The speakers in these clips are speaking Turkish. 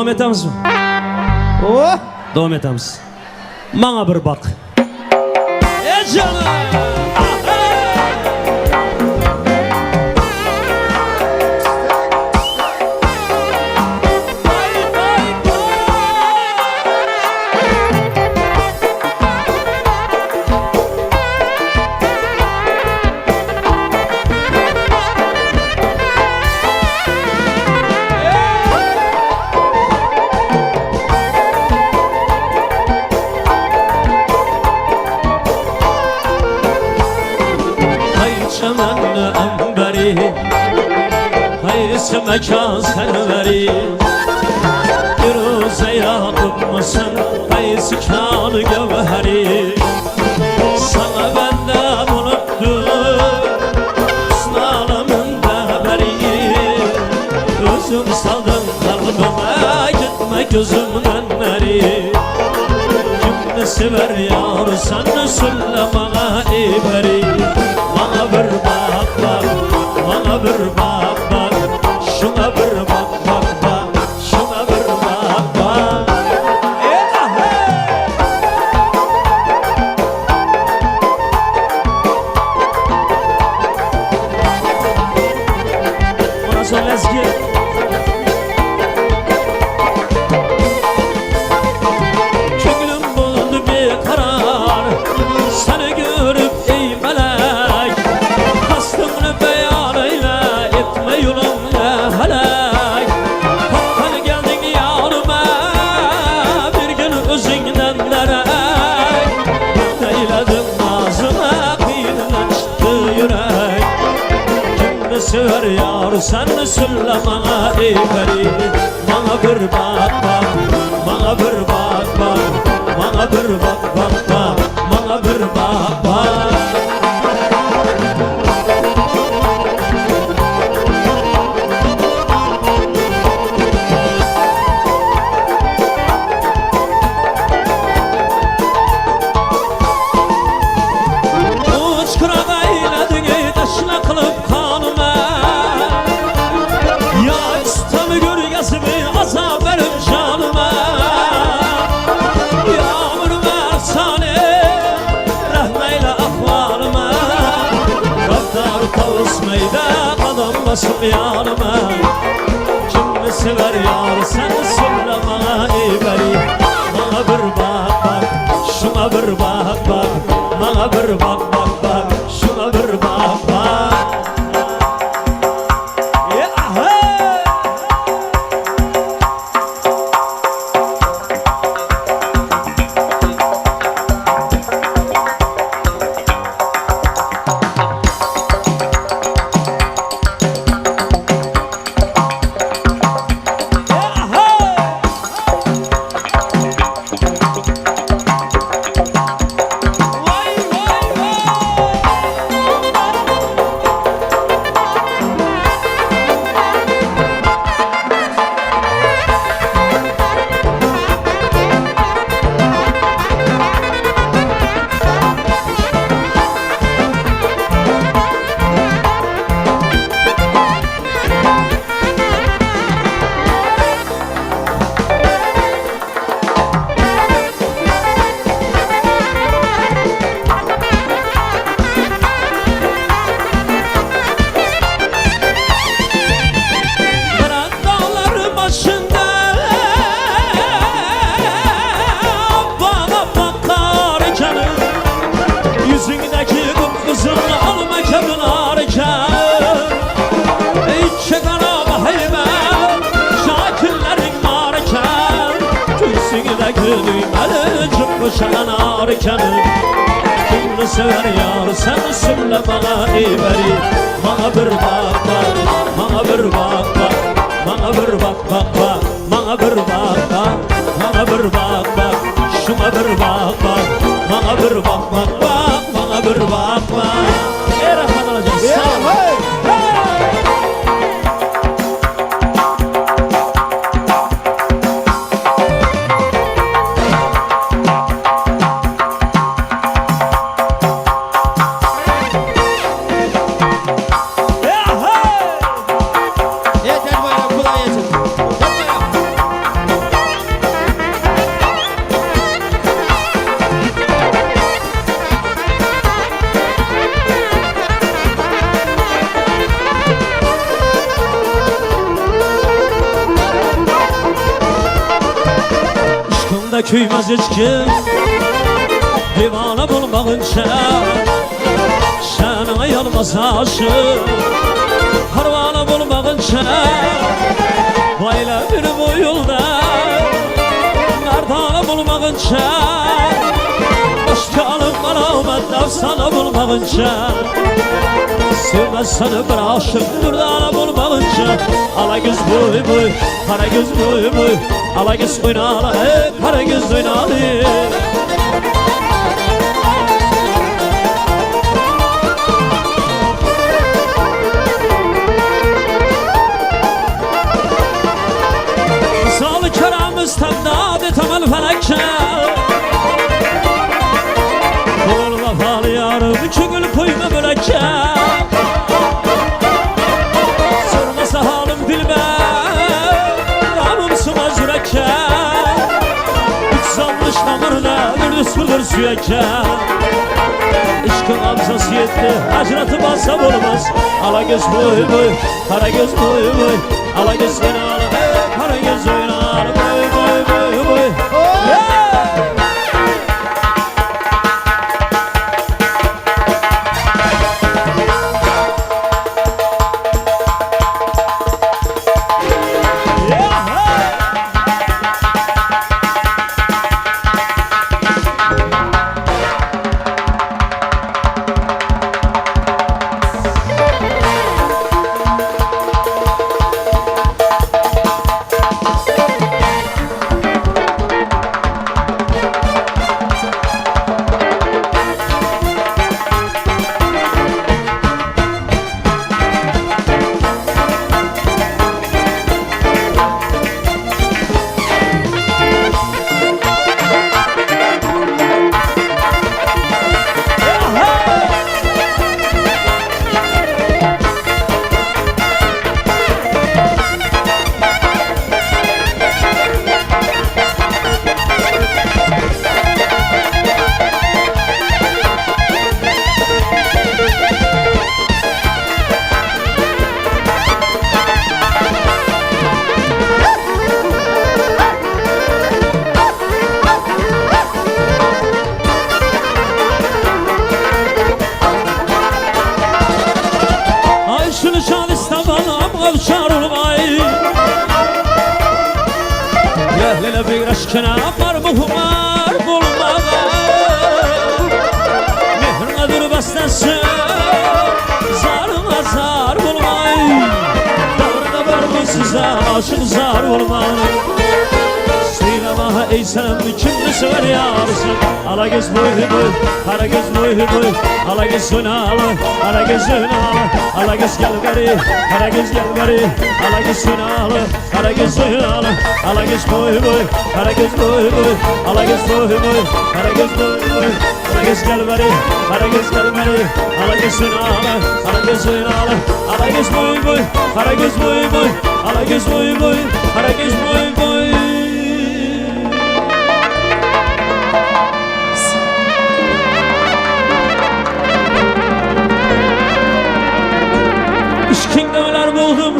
Davom etamizmi? Oh! Davom etamiz. Mana bir bak. Canım! Hayısı mekan serveri Firuze Yakup musun? Hayısı kanı gevheri Sana benden unuttum Sınavımın haberi Gözüm saldım kalbime Gitme gözümden beri Kimni sever yar sen söyle bana iberi Bana bir bak bak Bana bir bak bak Şuna bir bak bak bak Şuna bir bak bak Buna son ezgi Könlüm buldu bir karar Seni görüp ey melek Kastımını beyan eyle Etme yolumda helak Kaptan geldin yanıma Bir gün özünden derek Eyledim ağzıma Kıyından çıktı yürek Kimni sever yar sen söyle bana ey peri Bana bir bak bak Bana bir bak bak Bana bir bak bak bak Bana bir bak bak Basıp yanıma Kimni sever yar sen söyle bana ey beri Bana bir bak bak Şuna bir bak bak Bana bir bak bak bak Şuna bir bak bak Koşan arkanı Kimni sever yar sen söyle bana ey beri Bana bir bak bak Bana bir bak bak Bana bir bak bak bak Bana bir bak bak Bana bir bak bak Şuna bir bak bak Bana bir bak bak bak Bana bir bak bak Ey Rahman alacağız sağ ol Sevmeme küymez hiç kim Divane bulmağınca Şanına yalmaz aşık Harvana bulmağınca Bayla bir bu yolda Merdane bulmağınca Başkanım bana sana bulmağınca Sevmez seni bir aşık Durdana bulmağınca Ala göz boy boy Kara göz boy boy Ala göz oynalı Kara göz oynalı Sağlı keramız temdad temel felekçe Kul vefalı yarım iki gül koyma bölekçe Sormasa halim bilme Ramım sıvaz yürekçe Üç zanlış damarına bir sürdür süyekçe İşkın amcası yetti Hacratı basam olmaz Ala göz boy boy Kara göz boy boy Ala göz oynalı Kara göz oynalı Boy boy boy boy Kenam var muhumar bulmağa Mehrine dur bestesi Zarına zar bulmay Davrına var mı size aşık zar bulmay Söyleme ey senem kimini sever yarsın Ala göz boy boy Kara göz boy boy Ala göz oynalı Kara göz oynalı Ala göz gel beri Kara göz gel beri Ala göz oynalı Kara göz oynalı Ala göz boy boy Kara göz boy boy Ala göz boy boy Kara göz boy boy Kara göz gel beri Kara göz gel beri Ala göz oynalı Kara göz oynalı Ala göz boy boy Kara göz boy boy Ala göz boy boy Kara göz boy boy İşkingdemeler buldum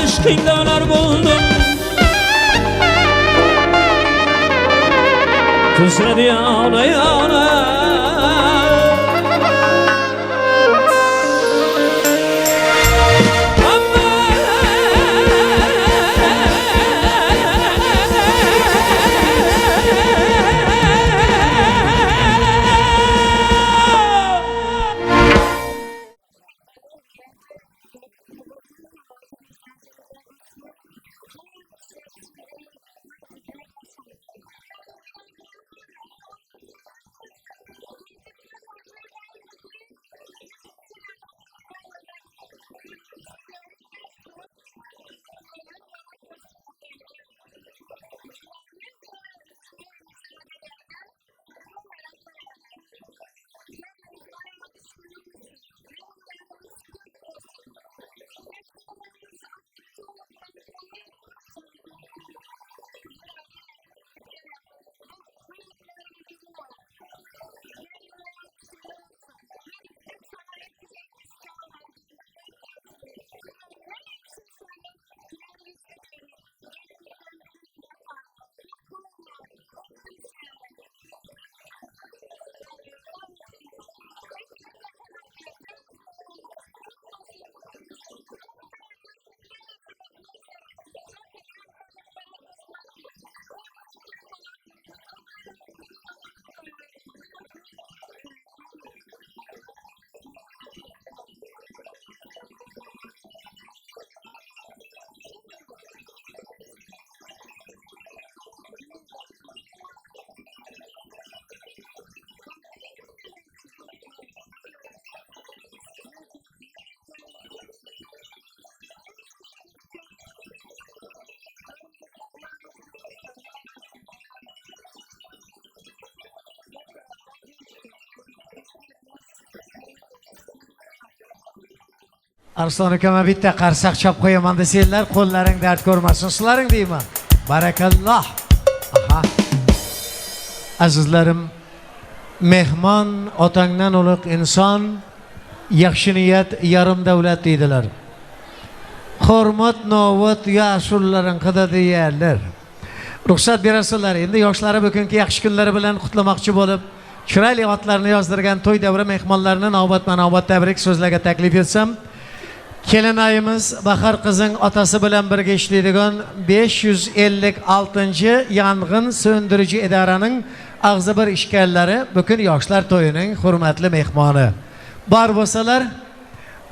İşkingdemeler buldum Kısredi yana yana Arslon akama bitta qarsak chop qo'yaman desanglar, qo'llaring dard ko'rmasin, sizlaring deyman. Barakalloh. Aha. Azizlarim, mehmon otangdan ulug' inson, yaxshi niyat yarim davlat deydilar. Hurmat novat yoshlarning qada deyarlar. Ruxsat berasizlar, endi yoshlari bugungi yaxshi kunlari bilan qutlamoqchi bo'lib, chiroyli otlarni yozdirgan to'y davra mehmonlarini navbatma-navbat tabrik so'zlarga taklif etsam, kelinayimiz Bahar qizing otasi bilan birga ishlaydigan 556-yong'in söndürücü idoraning ag'zi bir ishkallari bugun yoshlar to'yining hurmatli mehmoni. Bor bo'lsalar,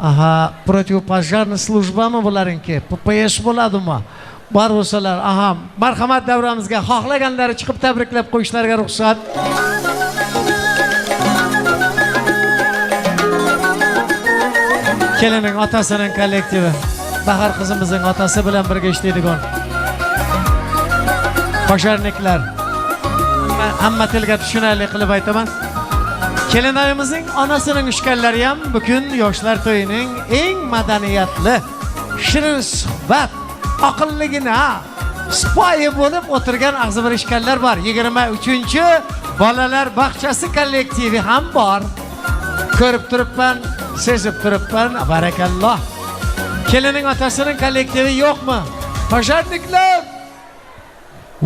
aha, protivopожарный службами bo'larinki, PPS bo'ladimi? Bor bo'lsalar, aha, marhamat davramizga xohlaganlari chiqib tabriklab qo'yishlariga ruxsat. Kelining otasining kollektivi, Bahar qizimizning otasi bilan birga ishlaydigan qo'sharniklar. Hamma tilga tushunarli qilib aytaman. Kelinayimizning onasining ishkallari ham bugun yoshlar to'yining eng madaniyatli, shirin suhbat, aqlligina sipoyi bo'lib o'tirgan ag'zi bir ishkallar bor. 23-bolalar bog'chasi kollektivi ham bor. Ko'rib turibman, sezib turibman, barakalloh. Kelining otasining kollektivi yo'qmi? Pojarniklar!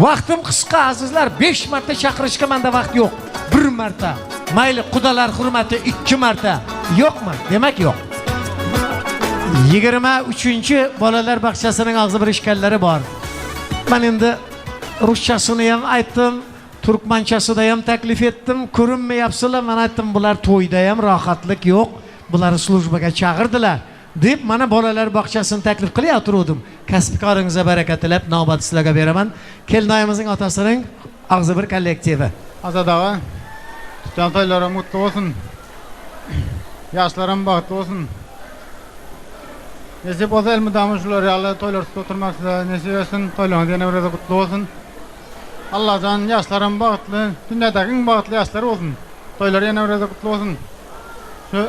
Vaqtim qisqa azizlar, 5 marta chaqirishga menda vaqt yo'q. 1 marta. Mayli qudalar hurmati 2 marta. Yo'qmi? Demak yo'q. 23-bolalar bog'chasining og'zi bir ishkallari bor. Men endi ruschasini ham aytdim, turkmanchasida ham taklif etdim. Ko'rinmayapsizlar, men aytdim, bular to'yda ham rohatlik yo'q. Bularni slujbaga chaqirdilar deb mana bolalar bog'chasini taklif qilib o'tirdim. Kasbkoringizga baraka tilab navbat sizlarga beraman. Kelinayimizning otasining og'zi bir kollektivi. Azadağa, tutan toylarim mutlu olsun. Yaşlarım bahtlı olsun. Nesip olsa elmi damışlar yağlı toylar tutu oturmaksa nesip etsin, toylarını dene burada kutlu olsun. Allah'tan yaşlarım bahtlı, dünyadaki bahtlı yaşları olsun. Toylar yine burada kutlu olsun. Şu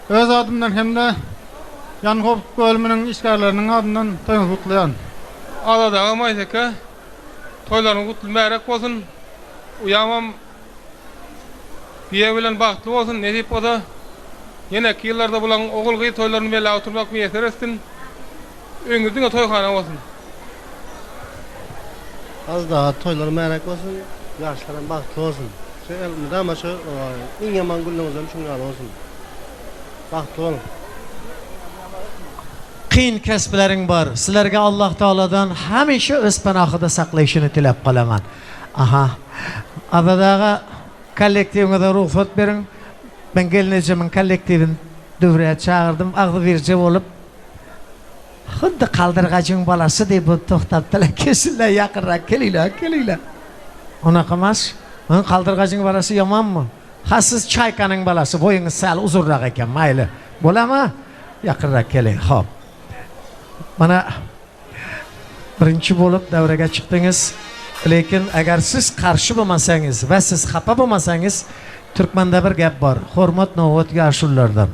öz adımdan hem de Yankop bölümünün işgarlarının adından toyunu kutlayan. Azadağa maysaka, toyların kutlu merak olsun. Uyamam biye bilen bahtlı olsun, nesip olsa yine ki yıllarda bulan oğul kıyı toylarını böyle oturmak mı yeter etsin. Öngürdün o toykhana olsun. Az daha toylar merak olsun, yaşların bahtlı olsun. Şu elmide ama şu en yaman günlüğümüzden şunlar olsun. Bahtlı olun. Qiyin kasblaring bor. Sizlarga Alloh taoladan hamisha o'z panohida saqlashini tilab qolaman. Aha. Abadaga kollektivga ruxsat bering. Ben gelineceğimin kollektivini dövreye çağırdım. Ağzı verici olup xuddi qaldırg'acing bolasi deb to'xtabdilar. Kesinlar yaqinroq kelinglar. Unaqa emas. Men qaldırg'acing bolasi yomonmi? Ha, siz chaykaning bolasi, bo'yingiz sal uzunroq ekan, mayli. Bo'ladimi? Yaqinroq keling. Xo'p. Mana birinchi bo'lib davraga chiqdingiz. Lekin agar siz qarshi bo'lmasangiz va siz xafa bo'lmasangiz, Türkmanda bir gap bor. Hurmat novat yoshlardan.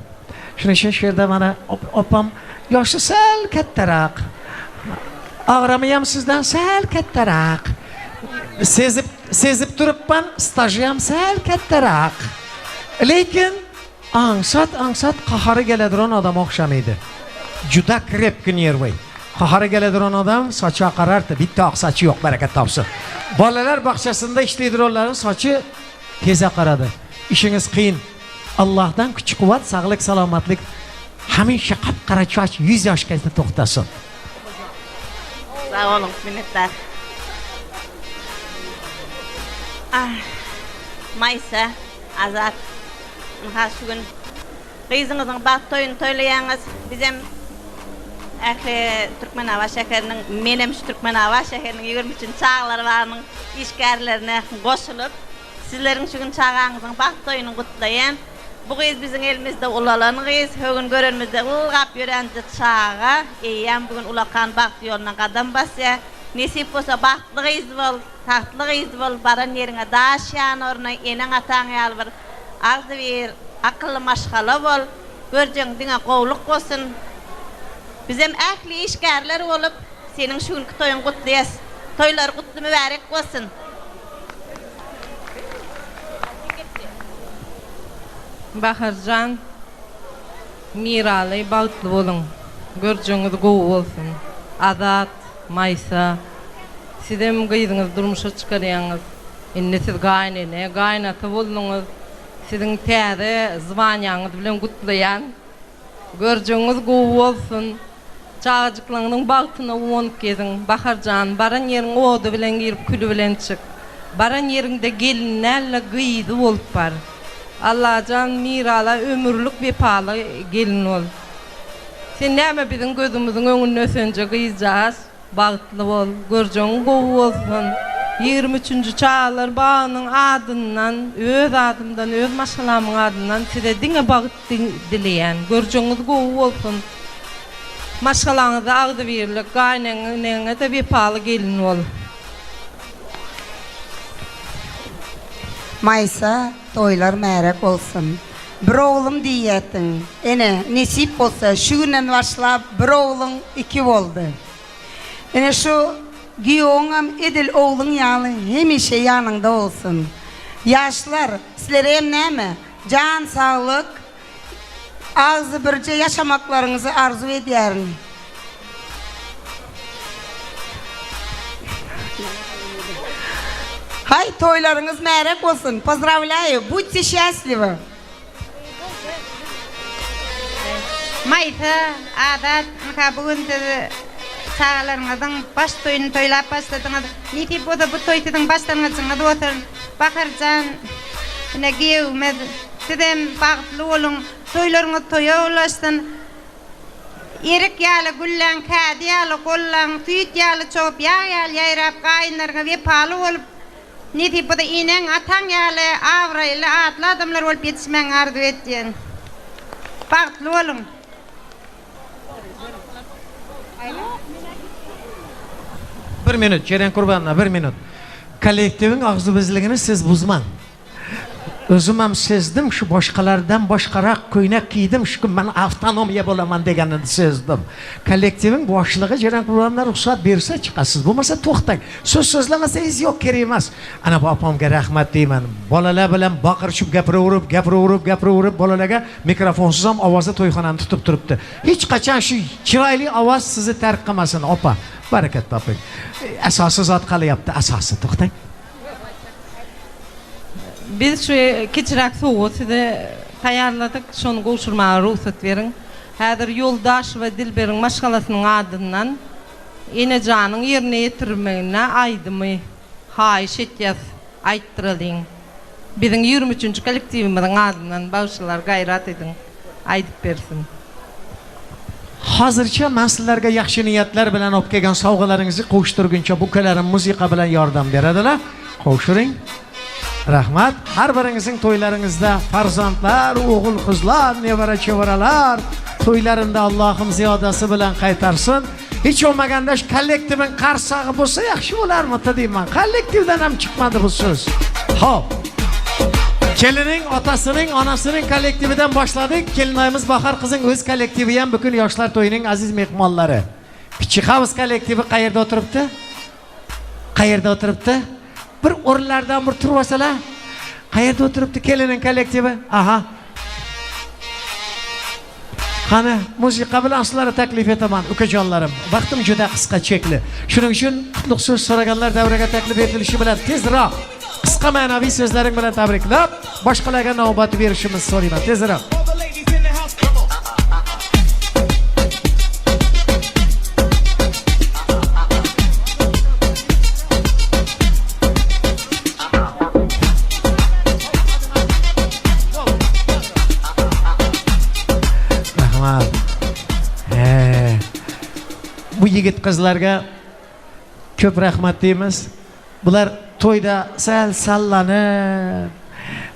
Shuning uchun shu yerda mana opam yoshi sal kattaroq. Og'rami ham sizdan sal kattaroq. Sezib turibman, staji ham sal kattaroq. Lekin angsat qahari keladigan odam o'xshamaydi. Juda krepki nervoy. Qahari keladigan odam sochi oqarardi, bitta oq sochi yo'q, barakat topsin. Bolalar bog'chasida ishlaydiganlarning sochi tez oqaradi. İşiniz qiyin. Allohdan kuch-quvvat, sog'lik, salomatlik, hamisha qop-qora soch 100 yoshgacha to'xtasin. Sağ olun, minnettar. Maysa, Azat, şu gün kızınızın baht toyunu toylayanız, bizim Türkmenava şehrinin, menem şu Türkmenava şehrinin 23. çağları varının işgərlerine qoşulup, sizlerin şu gün çağağınızın baht toyunu kutlayan, bu kız bizim elimizde ulalan kız, bugün görünümüzde ulgap yörenci çağa, eyyem bugün ulakan baht yoluna kadam basya, nesip olsa bahtlı kız bol, tahtlı kız bol, baran yerine daşyan oruna, enen atan yal bir, ağzı bir akıllı maşgala bol, görjeň diňe gowluk bolsun. Bizem ähli işgärler bolup, senin şuňky toýuň gutlaýas. Toýlar gutly mübarek bolsun. Baharjan, Miraly bagtly bolun. Görjeňiz gowy bolsun. Azat, Maysa. Sizem gyýdyňyz durmuşa çykarýaňyz. Indi siz gaýnaty bolduňyz. Siziň täze zwanyaňyz bilen gutlaýan. Görjeňiz gowy bolsun. Çağajyklarynyň bagtyna wonyp geziň. Baharjan, baran ýeriň ody bilen girip külü bilen çyk. Baran ýeriňde gelinlerle gyýdy bolup bar. Allahjan Mirala ömürlük bepaly gelin ol. Sen näme biziň gözümüziň öňünde ösenje gyýjas, bagtly bol, görjeň gowy bolsun. 23-nji çağlar bagynyň adyndan, öz adymdan, öz maşgalamyň adyndan size diňe bagyt dileýän, görjeňiz gowy bolsun. Maşgalaňyzy agdy berlik, gaýnaňyňa da bepaly gelin ol. Maysa, toylar märek bolsun. Bir oğlum diýetdiň. Ene, nesip bolsa, şu günden başlap bir oğlun 2 boldy. Ene şu giyoňam edil oğlun ýaly hemişe ýanynda bolsun. Ýaşlar, sizlere hem näme? Can saglyk, agzy birje ýaşamaklaryňyzy arzu edýärin. Hay, toylarınız mərek olsun. Поздравляю, будьте счастливы. Maysa, Azat, bugün çağlarınızın baş toyunu toylap başladınız. Nitip o da bu toy sizin başlangıcınız oturun. Baharjan, ne giyevmez. Sizden bagtly olun. Toylarınız toya ulaşsın. Erik ýaly güllen, kädi ýaly gollan, süýt ýaly çop, ýaly ýaýrap gaýynlaryňa wepaly bolup, nitip bu da inen ataň ýaly awraýly atly adamlar bolup ýetişmäň arzu etýän. Bagtly bolun. Bir minut, Ceren Kurbanna, 1 minut. Kollektiviň agzybızligini siz buzman. Özüm hem sezdim, şu başkalardan başkarak köýnek giydim, şu ben avtonomiya bolaman deganini sezdim. Kollektiviň başlygy Ceren Kurbanna ruhsat berse çıkasız. Bolmasa toxtang. Söz sözlemeseniz yok, kerak emas. Ana bu apamga rahmat deyman. Bolalar bilen baqyrşyp gapiraverip bolalarga mikrofonsiz ham owaza to'yxonani tutib turibdi. Hech qachon shu chiroyli ovoz sizni tark qilmasin, opa. Barakat toping. Asosiy zot qalyapti, asosi to'xtang. Biz şu keçirak soğuğu size tayarladık, şonu goşurmağa ruhsat verin. Häzir Yoldaş ve Dilber'in maşgalasynyň adyndan enejanyň ýerine ýetirmegine aýdymy haýyş etýäs, aýtdyralyň. Biziň 23-nji kollektivimiziň adyndan bagşylar gaýrat edin, aýdyp bersin. Hazırça men sizlerge ýaxşy niýetler bilen op kelgen sowgalaryňyzy goşdurgunça bu kölerim muzika bilen ýardam berediler. Goşuryň. Rahmat. Her birinizin toylarınızda farzandlar, oğul kızlar, nevara çevaralar toylarında Allah'ım ziyadası bilen kaytarsın. Hiç olmaganda şu kollektivin karsağı bolsa yaxşı bolar mı deyman. Kollektivden hem çıkmadı bu söz. Hop. Kelinin, otasının, anasının kollektivinden başladık. Kelin ayımız Bahar kızın öz kollektivi hem bütün yaşlar toyunun aziz mehmanları. Piçik havuz kollektivi qayerda oturuptu? Qayerda oturuptu? Bir orlardan bir tur basala. Qayerda oturuptu kelinin kollektivi? Aha. Qani musiqa bilan sizlarga taklif etaman, ukajonlarim. Vaqtim juda qisqa chekli. Shuning uchun qutlug' so'z so'raganlar davraga taklif etilishi bilan tezroq qisqa ma'naviy so'zlaring bilan tabriklab, boshqalarga navbat berishimiz so'rayman. Tezroq. Bu yigit qizlarga ko'p rahmat deymiz. Bular to'yda sallanib,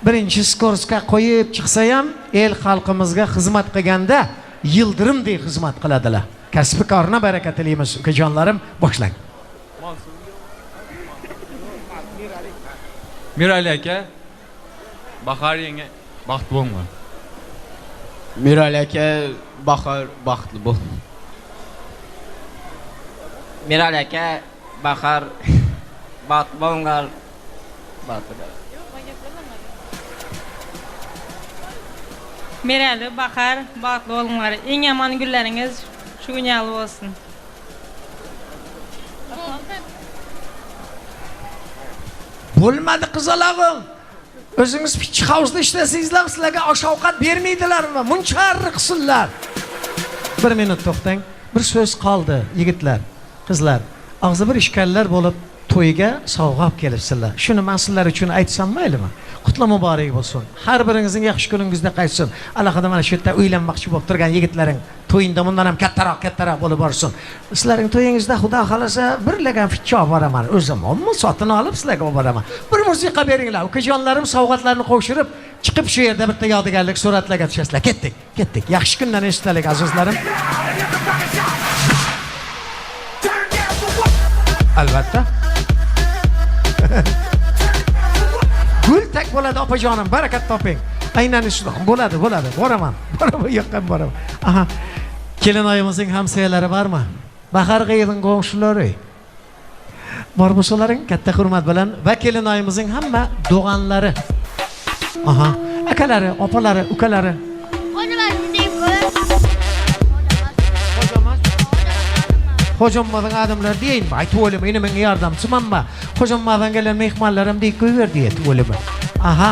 birinchi skorsga qo'yib chiqsa ham el xalqimizga xizmat qilganda yildirimdek xizmat qiladilar. Kasbi korna baraka tilaymiz, ukajonlarim, boshlang. Mirali aka, Bahar yenge baxt bo'lma. Mirali aka Bahar baxtli bo'l. Mirali aka Bahar baxtli bo'linglar. Mirali Bahar baxtli bo'linglar. Eng yomon kunlaringiz shu kunyalı olsun. Bo'lmadi qizalog'im. O'zingiz pichchi havuzda ishlasangizlar, sizlarga osh-ovqat bermaydilarmi? Muncha qilsinlar. 1 minut to'xtang. Bir so'z qoldi, yigitlar, qizlar. Og'zi bir ishkallar bo'lib to'yga sovg'a olib kelibsizlar. Shuni men sizlar uchun aytsam maylimi? Qutlov muborak bo'lsin. Har biringizning yaxshi kuningizda qaytsin. Alohida mana shu yerda uylanmoqchi bo'lib turgan yigitlaring to'yinda bundan ham kattaroq bo'lib borsin. Sizlarning to'yingizda Xudo xolasa birlagan fichcha olib boraman. O'zim sotini olib sizlarga olib boraman. Bir musiqa beringlar. Ukajonlarim sovg'atlarni qo'shirib chiqib shu yerda bitta yodigarlik suratlarga tushasizlar. Ketdik. Yaxshi kundan eshitalik azizlarim. Albatta. Gul tak bo'ladi opajonim, barakat toping. Aynan shunday bo'ladi. Boraman. Yo'qqa boraman. Aha. Kelin oyimizning hamsoyalari bormi? Bahar g'iyning qo'shnilari. Bor bo'lsalaring katta hurmat bilan va kelin oyimizning hamma do'g'anlari. Aha. Akalari, opalari, ukalari. Hocammadan adamlar deyin, aytib o'lim, meni menga yordamchimanmi? Hocammadan kelgan mehmonlarim deyib qo'yver deydi o'lim. Aha.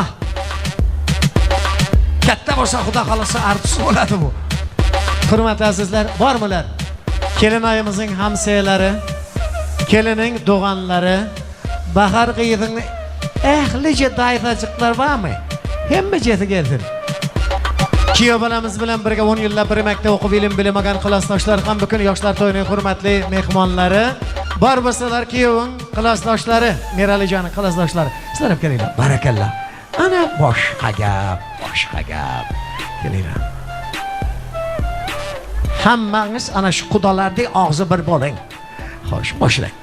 Katta bo'lsa Xudo xolasa artist bo'ladi bu. Hurmatli azizlar, bormilar? Kelin oyimizning hamsoyalari, kelining do'g'anlari, Bahar g'iyning ehlicha daydachiqlar bormi? Hamma jeti kelsin. Kiyov bolamiz bilan birga 10 yillar bir maktab o'qib ilm bilmagan klassdoshlar ham bu kun yoshlar to'yining hurmatli mehmonlari. Bor bo'lsalar kiyovning klassdoshlari, Miralijoning klassdoshlari. Sizlar ham kelinglar. Barakalloh. Ana boshqa gap. Kelinglar. Hammangiz ana shu xudolardek og'zi bir bo'ling. Xo'sh, boshlang.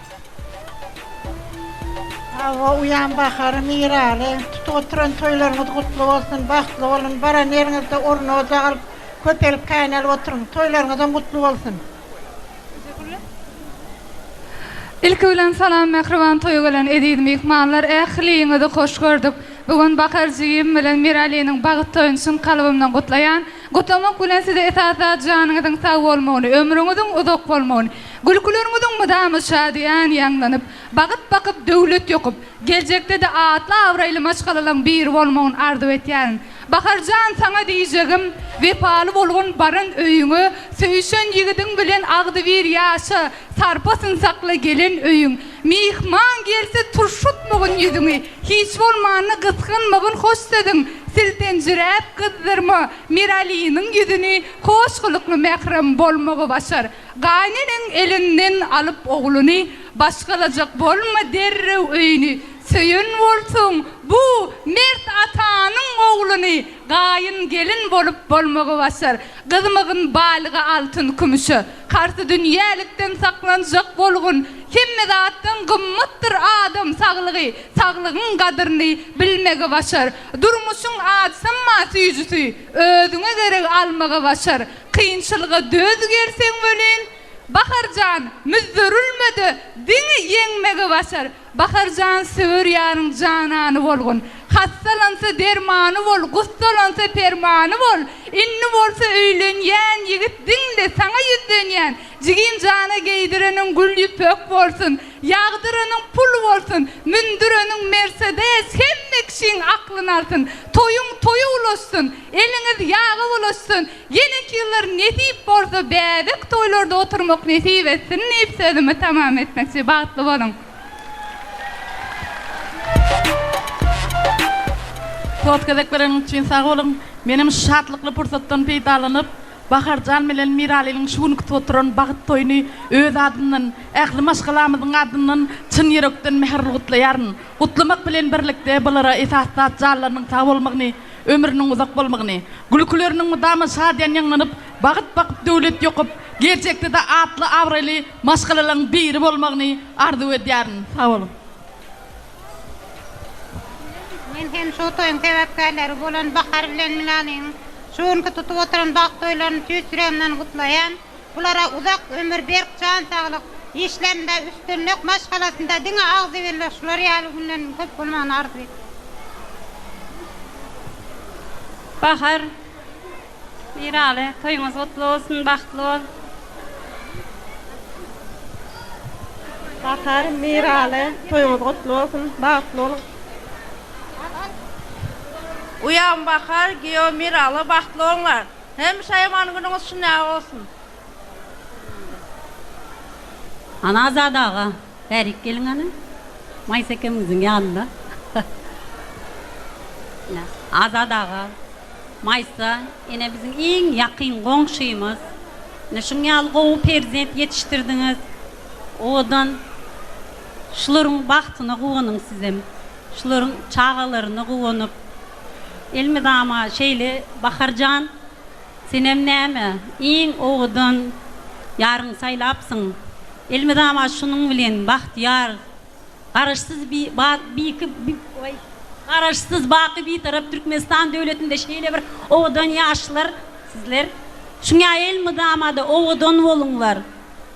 Hava uyan Bahar Mirali, tuturan toylarınız kutlu olsun, baxtlı olun, baran yerinizde ornunuza alıp köpelip kaynayıp oturun, toylarınızdan kutlu olsun. İlk ölen salam mehriban toyu gelen ediydim mehmanlar, ehliğinizi hoş gördük. Bugün Baharcığım bilen Mirali'nin bağıt toyunsun kalbimden kutlayan, kutlamak bilen size etaat canınızın sağ olmağını, ömrünüzün uzak olmağını, gülkülerinizin müdamı şadiyan yanlanıp, bakıp dövlet yokup, gelecekte de atla avraylı maşgalalan bir olmağını arzu etyen. Baharcan sana diyeceğim, vepalı bolğun barın öyünü, söyüşen yigidin bilen ağdı bir yaşı, sarpasın sakla gelin öyün. Mihman gelse turşutmağın yüzünü, hiç olmağını kıskınmağın hoş dedin. Silten jürep kızdırma, Mirali'nin yüzünü hoş kılıklı mehrem bolmağı başar. Gayninin elinden alıp oğlunu, başkalacak bolma derrev öyünü. Söyün olsun, bu mert atanın oğlunu, gayın gelin bolup bolmağı başar. Kızmağın balığı altın kümüşü, karşı dünyalıktan saklanacak bolğun, himmedatın gımmattır adam sağlığın kadırını bilmege başar. Durmuşun adsınması yüzüsü, özüne gerek almağı başar. Kıyınçılığa döz gelsen bölün, Baharcan müzdürülmedi, dini yenmege başar. Baharcan sığır yarın cananı bolğun. Hastalansa dermanı bol, gustalansa permanı bol. İnni bolsa öylenyen, yigit dinle sana yüzdönyen. Jigin cana giydirenin gülü pök bolsun. Yağdıranın pul bolsun. Mündürenin Mercedes, hemme kişinin aklın altın. Toyun toyu ulaşsın. Eliniz yağı ulaşsın. Yenik yıllar nesip bolsa bebek toylarda oturmak nesip etsin. Neyip sözümü tamam etmekçi. Bağıtlı bolun. Podcast'larınız için sağ olun. Benim şartlıklı fırsattan peydalanıp Baharcan bilen Mirali'nin şunu oturan bağıt toyunu öz adından, ehli maşgalamızın adından çın yürekten meherli kutlayarın. Kutlamak bilen birlikte balara esasat canlarının sağ olmağını, ömrünün uzak olmağını, gülkülerinin müdamı şadiyan yanlanıp, bağıt devlet yokup, gerçekte de atlı avraylı maşgalalan biri olmağını arzu ediyarın. Sağ olun. Men hem şu toyun sebepkarları bolan Bahar bilen Mirali'nin şuňky tutup oturan bak toýlaryny tüýsüremden gutlaýan, bulara uzak ömür berk, can saglyk, işlerinde üstünlük, maşgalasynda diňe agzy berler, şular ýaly günlerin köp bolmagyny arzu etdim. Bahar, Mirale, toýuňyz gutly bolsun, baktly bol. Bahar, Mirale, toýuňyz gutly bolsun, baktly bol. Uyan Bahar, giyo Mirale, baktly bolňar. Hem şaýman günüňiz şunday bolsun. Ana Azadaga, berik gelin ana. Maysekemizin yanında. Azadaga, Maysa, ene bizim iň ýakyn goňşymyz. Ne şuň ýaly gowy perzent ýetiştirdiňiz. Odan şularyň bagtyny gowanyň sizem. Şularyň çağalaryny gowanyp. Elmi dama şeýle Baharjan, senem näme? Iň odan ýaryň saýlapsyň. Elmi dama şunun bilen bahtyar, garaşsyz garaşsyz baky bir tarap Türkmenistan döwletinde şeýle bir owadan ýaşlar sizler. Şuňa elmi damada owadan bolunglar.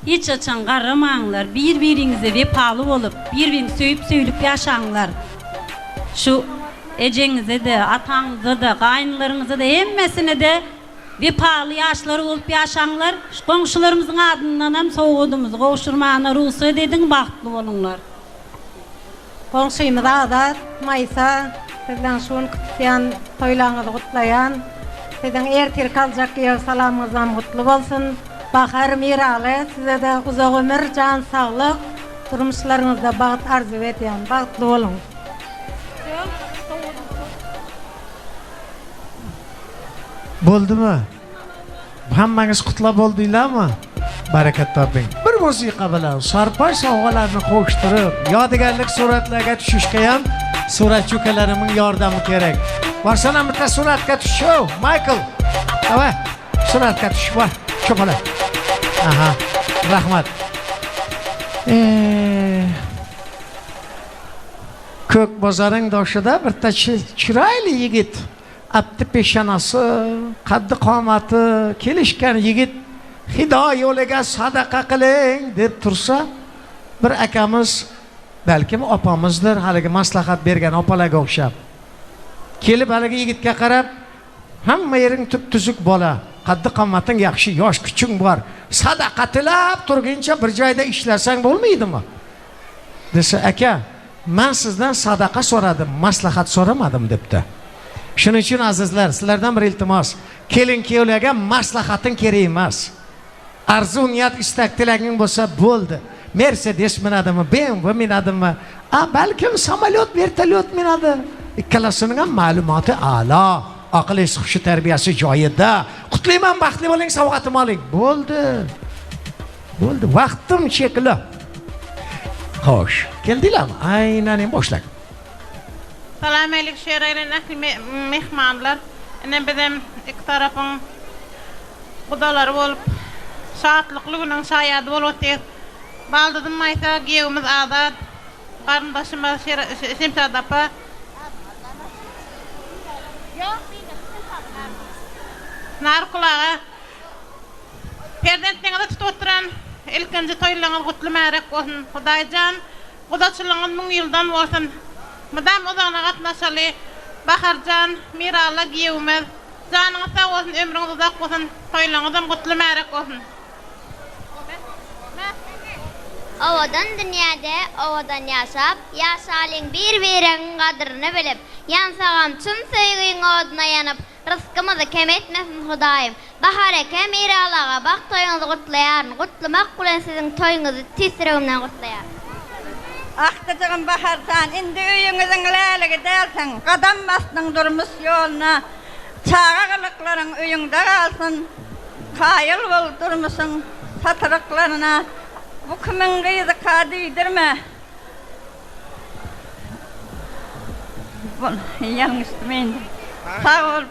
Hiç açan garamaňlar, bir-biriňize wepaly bolup, bir-biriňi söýüp söýülüp ýaşaňlar. Şu ejeňize de, ataňyza da, gaýnylaryňyza da hemmesine de wepaly ýaşlar bolup ýaşaňlar. Şu goňşularymyzyň adyndan hem sowgudymyzy gowşurmana ruhsat ediň, baktly bolunglar. Goňşymyz Azat, Maysa, sizden şuň kutlayan, toýlaňyzy gutlayan, sizden ertir kaljak ýa salamyňyz gutly bolsun. Bahar, Mirale, size de uzak ömür, can saglyk, durmuşlaryňyzda bagyt arzu etýän, bagtly bolun. Boldymy? Hammaňyz kutla boldylarmy? Barakat toping. Bir musiqa bilan sarpa sowgalaryny qo'shtirib, yodigarlik suratlarga tushishga ham suratchi ukalarimning yordami kerak. Borsana bitta suratga tushish, Michael. Davay, suratga tush bor. Cho'qala. Aha, rahmat. Ko'k bozoring doshida bitta chiroyli yigit, apti peshanasi, qaddi qomati kelishgan yigit Hido yo'liga sadaqa qiling deb tursa, bir akamiz, balkim opamizdir, haligi maslahat bergan opalarga o'xshab. Kelib haligi yigitga qarab, hamma yering tuzuk bola, qaddi qomating yaxshi, yosh kuching bor. Sadaqa tilab turguncha bir joyda ishlasang bo'lmaydimi? Desa, aka, men sizdan sadaqa so'radim, maslahat so'ramadim debdi. Shuning uchun azizlar, sizlardan bir iltimos, kelin-kuyovlarga maslahating kerak emas. Arzu niyat istak tilaging bo'lsa bo'ldi. Mercedes minadimi, BMW minadimi, balkim samolyot, vertolyot minadi. Ikkalasining ham ma'lumoti a'lo, aql hushi tarbiyasi joyida. Qutlayman, baxtli bo'ling, sovg'atim oling. Bo'ldi. Bo'ldi, vaqtim chekli. Xo'sh, keldinglarmi? Aynan boshlang. Salam alaykum şeýreylen mehmanlar. Ene bizim iki tarafın gudalary bolup, şatlykly günüň şaýady bolup ötýär. Baldydym Maysa, giyewimiz Azat, garyndaşymyz Simsad apa. Narkulaga perdentňe tutup oturan ilkinji toýlaryňyz gutly märek bolsun. Hudaýjan, gudaçylygyň 1000 ýyldan bolsun. Madam ozana gatnaşaly Baharjan, Mirale giyewimiz. Janyňyz sag bolsun, ömrüňiz uzak bolsun, toýlaryňyz gutly märek bolsun. Owadan dünýäde, owadan ýaşap, ýaşalyň bir-biriň gadyryny bilip, ýansagam çyn söýgüň owadyna ýanyp, rızkymyzy kem etmesin Hudaýym. Bahar eke, Miralaga bak toýuňyzy gutlaýaryn, gutlamak bilen siziň toýuňyzy tisregimden gutlaýar. Ahtaçygym Baharjan, indi öýüňiziň läligi dälseň, gadam bastyň durmuş ýoluna, çağa gylyklaryň öýüňde galsyn, kaýyl bol durmuşyň satyryklaryna. Bu kimin gyzy kadydirme? Bu ýalňyşdymen. Sag ol.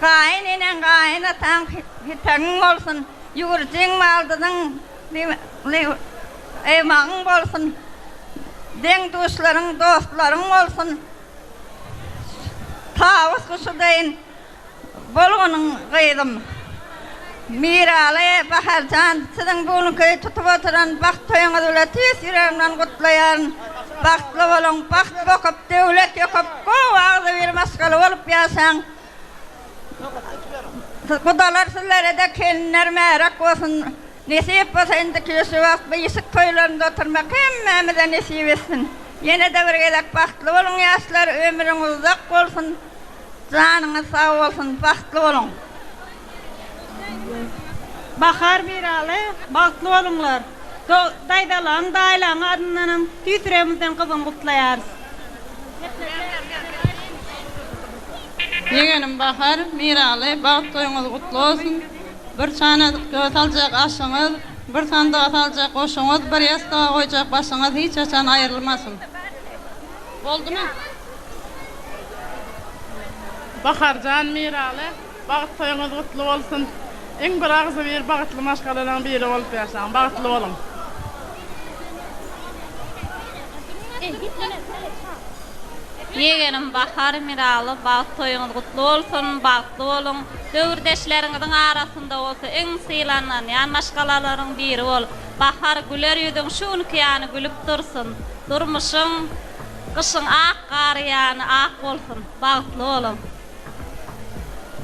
Gaýnyň gaýnataň hitaň bolsun, ýugurjyň maldynyň emaň bolsun. Deň dostlaryň, dostlaryň bolsun. Tawus kuşudaýyn. bolğanyň gyýdym. Mirale Baharjan, sizin bugünkü tutup oturan baxt toýuňyzy bilen tüýs ýüregimden gutlaýan. Baxtly boluň, baxt bokup, döwlet ýokap, gowy bir maskaly bolup ýaşaň. Kudalar sizlere de kelinler merak bolsun. Nesip bolsa indiki şu wagt beýsik toýlarynda oturmak hemmemize nesip etsin. Ýene de bir gelek baxtly boluň ýaşlar, ömrüňiz uzak bolsun. Janyňyz sag bolsun, baxtly boluň. Bahar Mirali, baxtly bolunglar. Daydalan, daylan adyndan tüýsüremizden gyzyň gutlaýarys. Yegenim Bahar Mirali, baxt toýuňyz gutly bolsun. Bir çana götaljak aşyňyz, bir sanda atalacak oşuňyz, bir ýastaga goýjak başyňyz hiç açan aýrylmasyn. Boldumy? Baharjan Mirali, baxt toýuňyz gutly bolsun. Eň bir agzy bir bagtly maşgalalaryň biri bolup ýaşaň, bagtly boluň. Yegenim Bahar Mirali, baxt toýuňyz gutly bolsun, bagtly boluň. Döwürdeşleriňiziň arasynda bolsa eň syýlanan ýa maşgalalaryň biri bol. Bahar güler ýüzüň şuňky ýany gülüp dursun. Durmuşyň gyşyň ak gar ýany ak bolsun, bagtly boluň.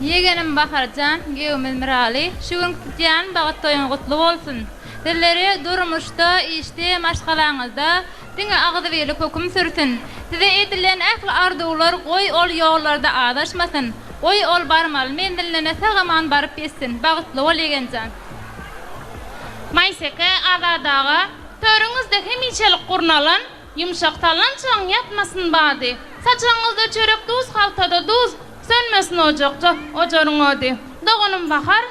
Yegenim Baharjan, Gevmil Mirali, şuň tutýan bagat toýuň gutly bolsun. Dilleri durmuşda, işte, maşgalaňyzda diňe agdy berip höküm sürtün. Size edilen ähli arzuwlar goý ol ýollarda adaşmasyn. Oy ol barmal, men dillerine sagaman barıp yesin. Bagtly bol Yegenjan. Mayseke adadaga, törüňizde hemiçelik gurnalan, yumşak talançaň ýatmasyn bady. Saçaňyzda çörek duz, haltada duz, sönmesin ojakça, ojaryň ödi. Dogunum Bahar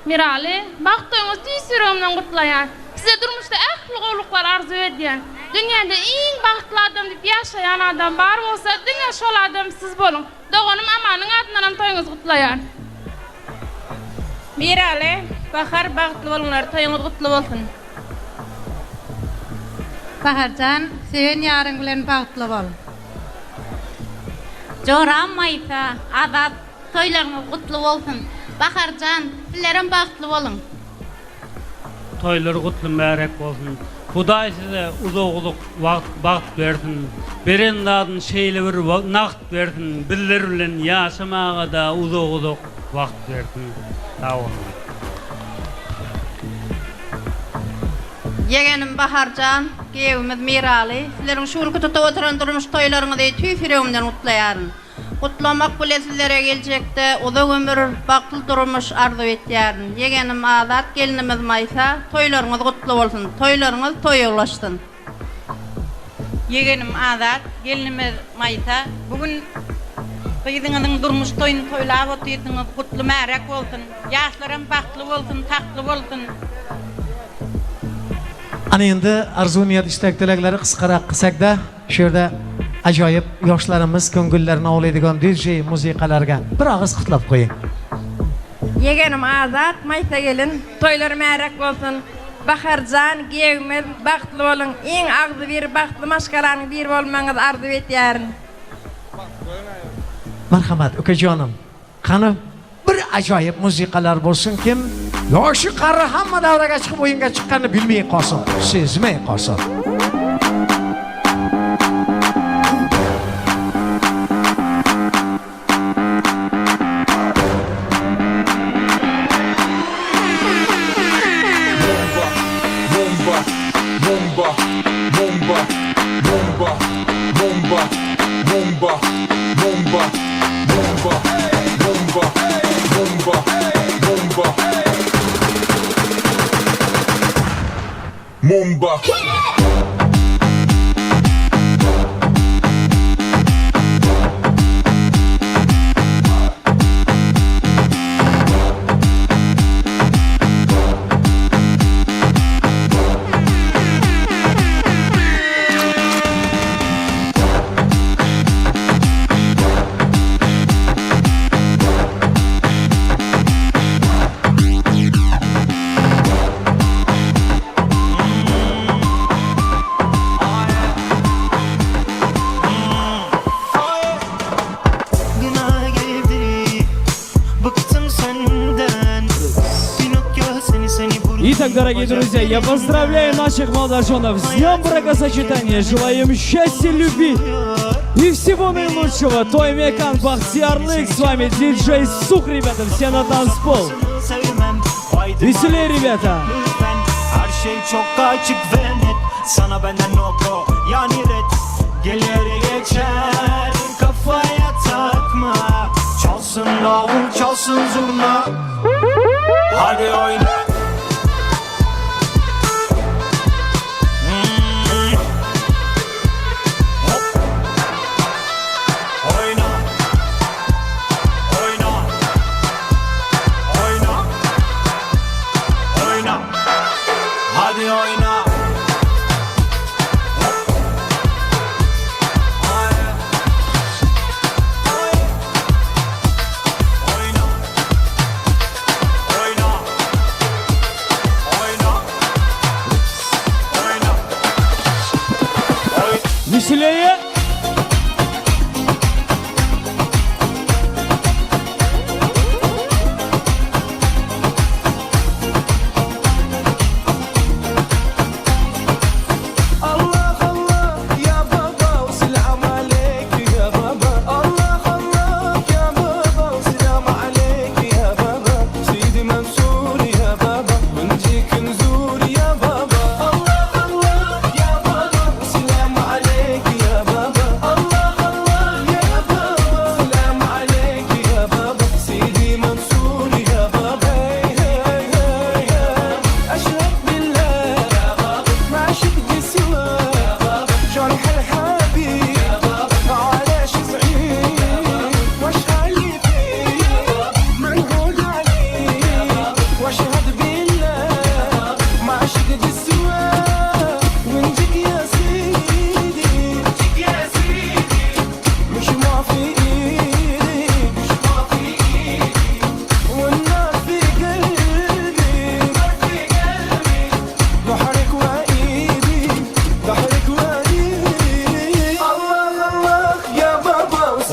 Mirali, baxt toýuňyz tüýsüremden gutlaýar. Size durmuşda ähli gowluklar arzu edýär. Dünýäde iň bagtly adam diýip ýaşaýan adam bar bolsa, diňe şol adam siz boluň. Dogunum amanyň adyndan toýuňyz gutlaýar. Mirali, Bahar bagtly bolunlar, toýuňyz gutly bolsun. Baharjan, sen ýaryň bilen bagtly bol. Joram Maysa, adat toýlaryňyz gutly bolsun. Baharjan, sizlerim bagtly boluň. Toylar gutly märek bolsun. Hudaý size uzak wagt bersin. Beren dadyn şeýle bir nagt bersin. Biller bilen ýaşamaga da uzak wagt bersin. Sag bolun. Yegenim Baharjan, Gevmil Mirali, sizleriň şuňky tutup oturan durmuş toýlaryňyzy tüýsüremden gutlaýaryn. Gutlamak bilen sizlere geljekde uzak ömür, bagtly durmuş arzu etýärin. Yegenim Azat, gelinimiz Maysa, toýlaryňyz gutly bolsun, toýlaryňyz toýulaşsyn. Yegenim Azat, gelinimiz Maysa, bugün gyzyňyzyň durmuş toýuny toýlap otyrdyňyz, gutly märek bolsun, ýaşlarym bagtly bolsun, takly bolsun. Ana endi arzu niyat istek tilekleri kıskarak kısakda şurada ajoyip yoshlarimiz ko'ngillarini ovlaydigan DJ musiqalarga bir og'iz qutlab qo'ying. Yegenim Azat, Maysa gelin, toýlar märek bolsun. Baharjan, Gevmil, bagtly bolun, eň agzy bir bagtly maşgalanyň bir bolmaňyz arzu etýärin. Marhamat ukajonim. Qani bir ajoyib musiqalar bo'lsin kim yoshi qari hamma davraga chiqib o'yinga chiqqanini bilmay qolsin, sezmay qolsin. Mumba. senden. Pinokyo seni Итак, дорогие друзья, я поздравляю наших молодоженов с днем бракосочетания. Желаем счастья, любви и всего наилучшего. Той Мекан, Бахтиярлык, с вами диджей Сух, ребята, все на танцпол. Веселее, ребята. Her şey çok açık ve net. Sana benden no pro yani red. Gelir geçer kafaya takma. Çalsın davul çalsın zurna. Hadi oyna. Веселее.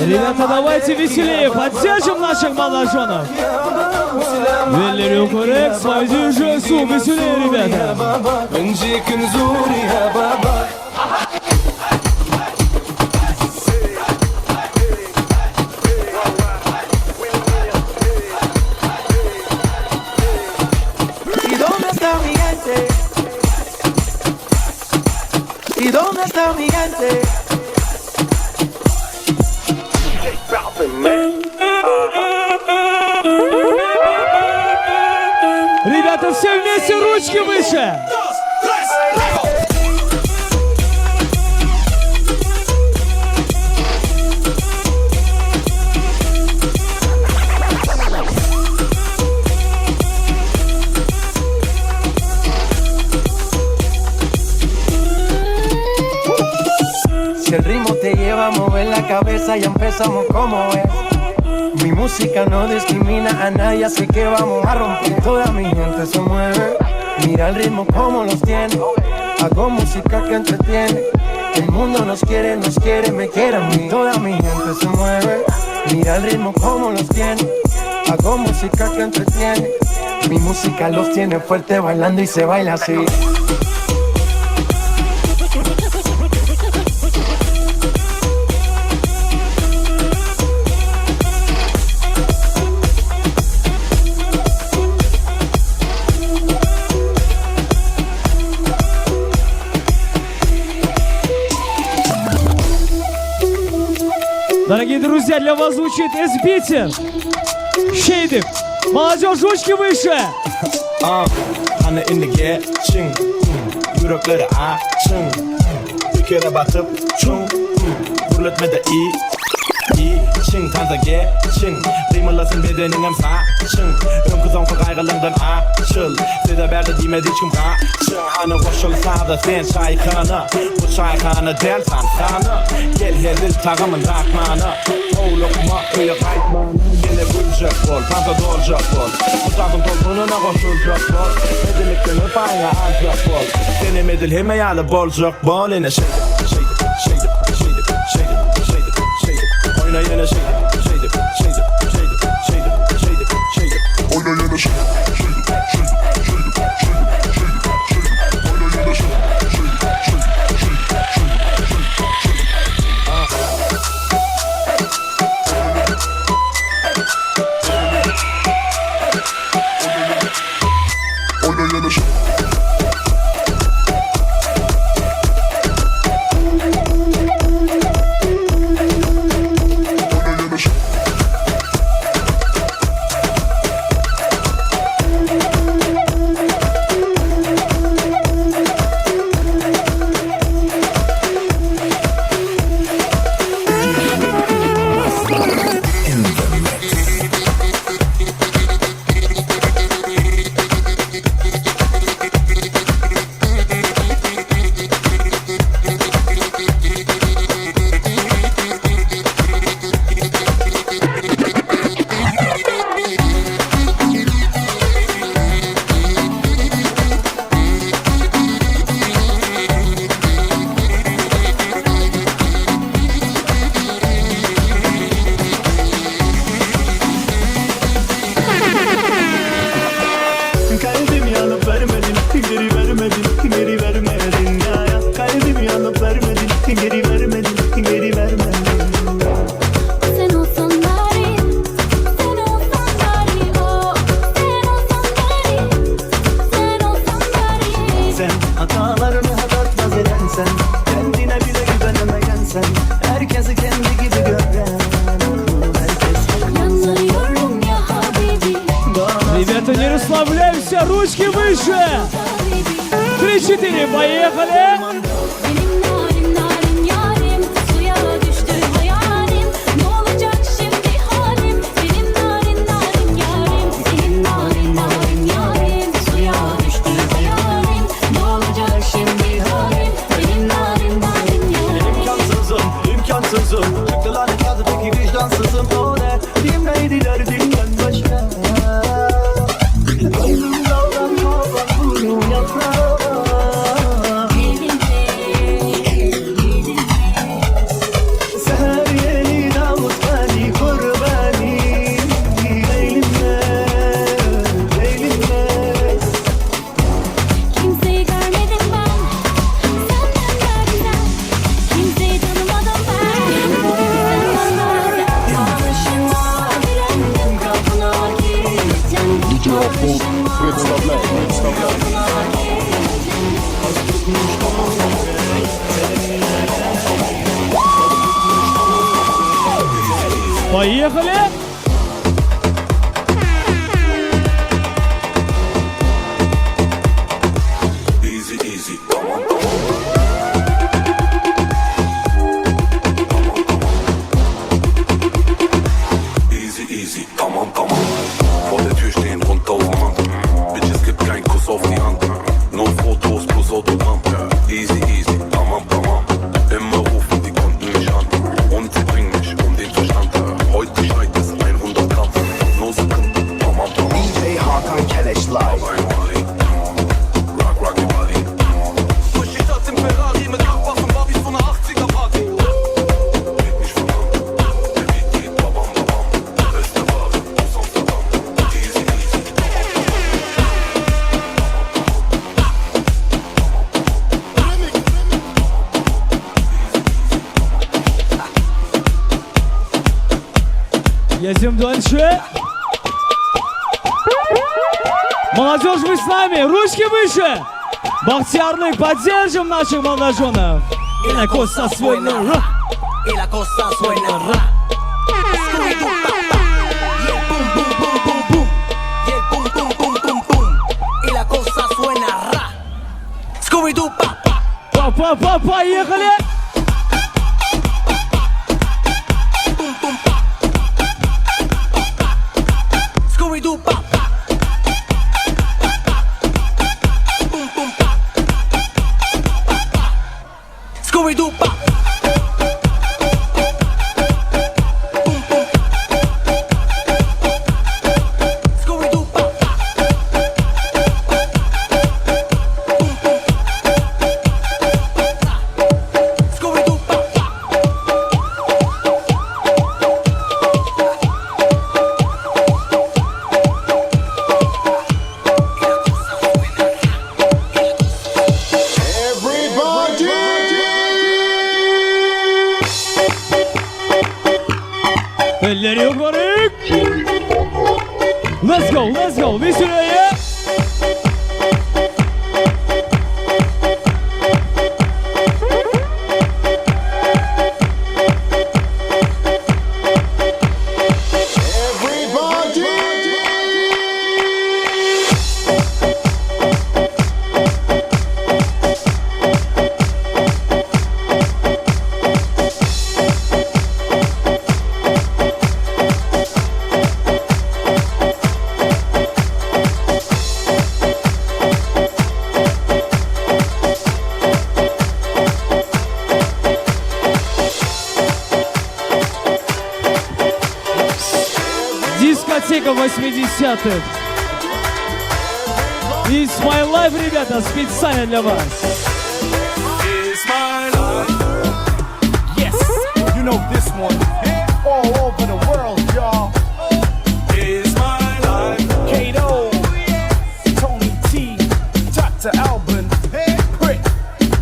Ребята, давайте веселее, поддержим наших молодоженов. Веллери укорек, с вами диджей Сух, веселее, ребята. ¿Y dónde está mi gente? Ребята, все вместе, ручки выше. Si el ritmo te lleva a mover la cabeza, ya empezamos como es. Mi música no discrimina a nadie, así que vamos a romper. Toda mi gente se mueve, mira el ritmo como los tiene. Hago música que entretiene. El mundo nos quiere, me quiere a mí. Toda mi gente se mueve, mira el ritmo como los tiene. Hago música que entretiene. Mi música los tiene fuerte bailando y se baila así. Дорогие друзья, для вас звучит Эсбитер. Шейдик. Молодежь, ручки выше. Hani indige çın, yürekleri açın. Bir kere batıp çın, fırlatma da iyi. Çın tanza geçin, kıymalasın bedenin hem saçın. Ömküzon kaygılarından açıl, size verdi demedi hiç kim kaçın. Hani koşulsa da sen şaykana, bu şaykana del sana. Gel hedil tağımın rakmanı, oğlukma öyle kaytmanı. Yine gülcek bol, tanza dolacak bol. Uzakın tozununa koşulacak bol. Medelikten öpayla ancak bol. Benim edil hemeyalı bolcak bol. Yine şeydi. Oyna yine şeydi. Ребята, не расслабляемся, ручки выше! 3-4, поехали! İmkansızım, çıktı lanet adı peki vicdansızım. O ne, dinleydiler dinden başka. Daldan kovan vurun yaprağa. Seher yeni davut beni kurbanim. Eğilinmez, eğilinmez. Kimseyi görmedim ben, senden daha güzel. Kimseyi tanımadım ben, senden daha güzel. Başıma direndim kapına kilitlendim. Поехали! Vor der Tür stehen rund 1000 Mann. Bitches gibt keinen Kuss auf die Hand. Nur Fotos plus Autogramm. Easy, easy, tamam, tamam. Immer rufen die Kunden mich an. Und sie bringen mich um den Verstand. Heute schreit es 100 Gramm. No Sekunden, tamam, tamam. DJ Hakan Keleş live. Rock, rocky body. Durch die Stadt im Ferrari mit Abwaffen, Barbie von einer 80er Party. Едем дальше. Молодежь, вы с нами. Ручки выше. Бахтиярных, поддержим наших молодоженов. И la cosa suena ra. Y la cosa suena ra. Y el pum pum pum pum pum. Y el pum pum pum pum pum. Y la cosa suena ra. Scooby-Doo pa pa. Pa, pa, pa, поехали. Pum pum pa. Scooby-Doo pa pa. Pum pum pa. Scooby-Doo pa. Let's go, let's go. Bir süreye. Дискотека 80-х. It's my life, ребята, специально для вас. It's my life. Yes, you know this one. All over the world, y'all. It's my life. Kato, Tony T, Dr. Alban, Prick,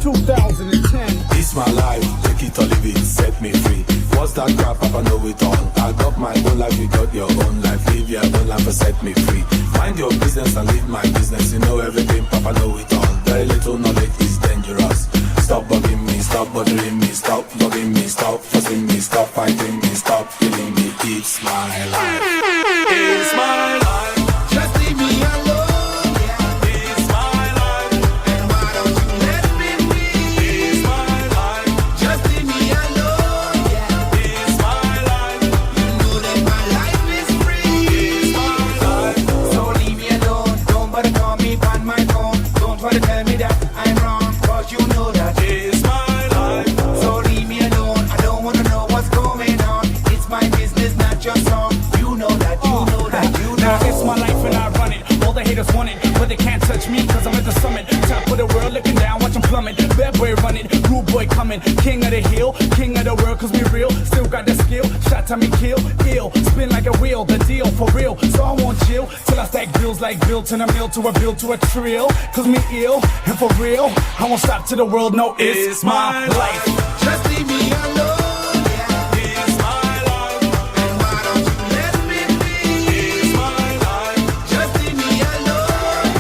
2010. It's my life. Take it or leave it. Set me free. What's that crap? Papa know it all. I got my own life. You got your own life. Live your own life and set me free. Mind your business and leave my business. You know everything. Papa know it all. Very little knowledge is dangerous. Stop bugging me. Stop bothering me. Stop bugging me. Stop fussing me. Stop fighting me. Stop killing me. It's my life. It's my life. Just leave me alone. It's my life. And why don't you let me be? It's my life. Just leave me alone. It's my life. You know that my life is free. It's my life. So leave me alone. Don't bother call me on my phone. Don't try to tell me that I'm wrong. Cause you know that it's my life. So leave me alone. I don't wanna know what's going on. It's my business, not your song. You know that, you know that, you know. Now it's my life and I run it. All the haters want it, but they can't touch me cause I'm at the summit. Top of the world looking down, watch them plummet. Bad boy running, rude boy coming. King of the hill, king of the world cause we real. Still got the skill, shot time me kill, ill. Spin like a wheel, the deal for real. So I won't chill till I stack bills like Bill. Turn a mill to a bill to a trill. Cause me ill, and for real, I won't stop till the world know it's my life. Just leave me alone. It's my life. And why don't you let me be? It's my life. Just leave me alone.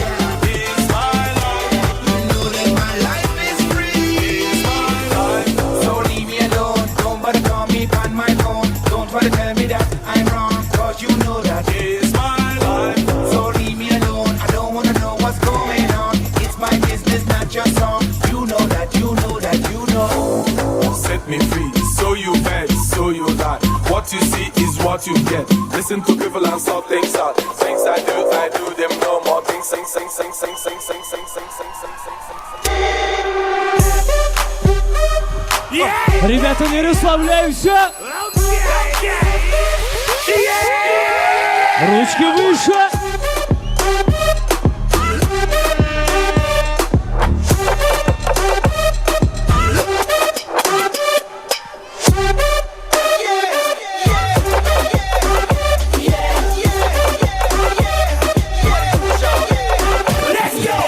It's my life. You know that my life is free. It's my life. So leave me alone, don't bother call me on my phone. Don't try to tell me that I'm wrong, cause you know that It's my life. So leave me alone, I don't wanna know what's going on. It's my business, not your song. You know that, you know that, you know. Set me free. So you bad, so you lie. What you see is what you get. Listen to people and sort things out. Things I do them no more. Things sing. Ребята, не расслабляемся. Ручки выше.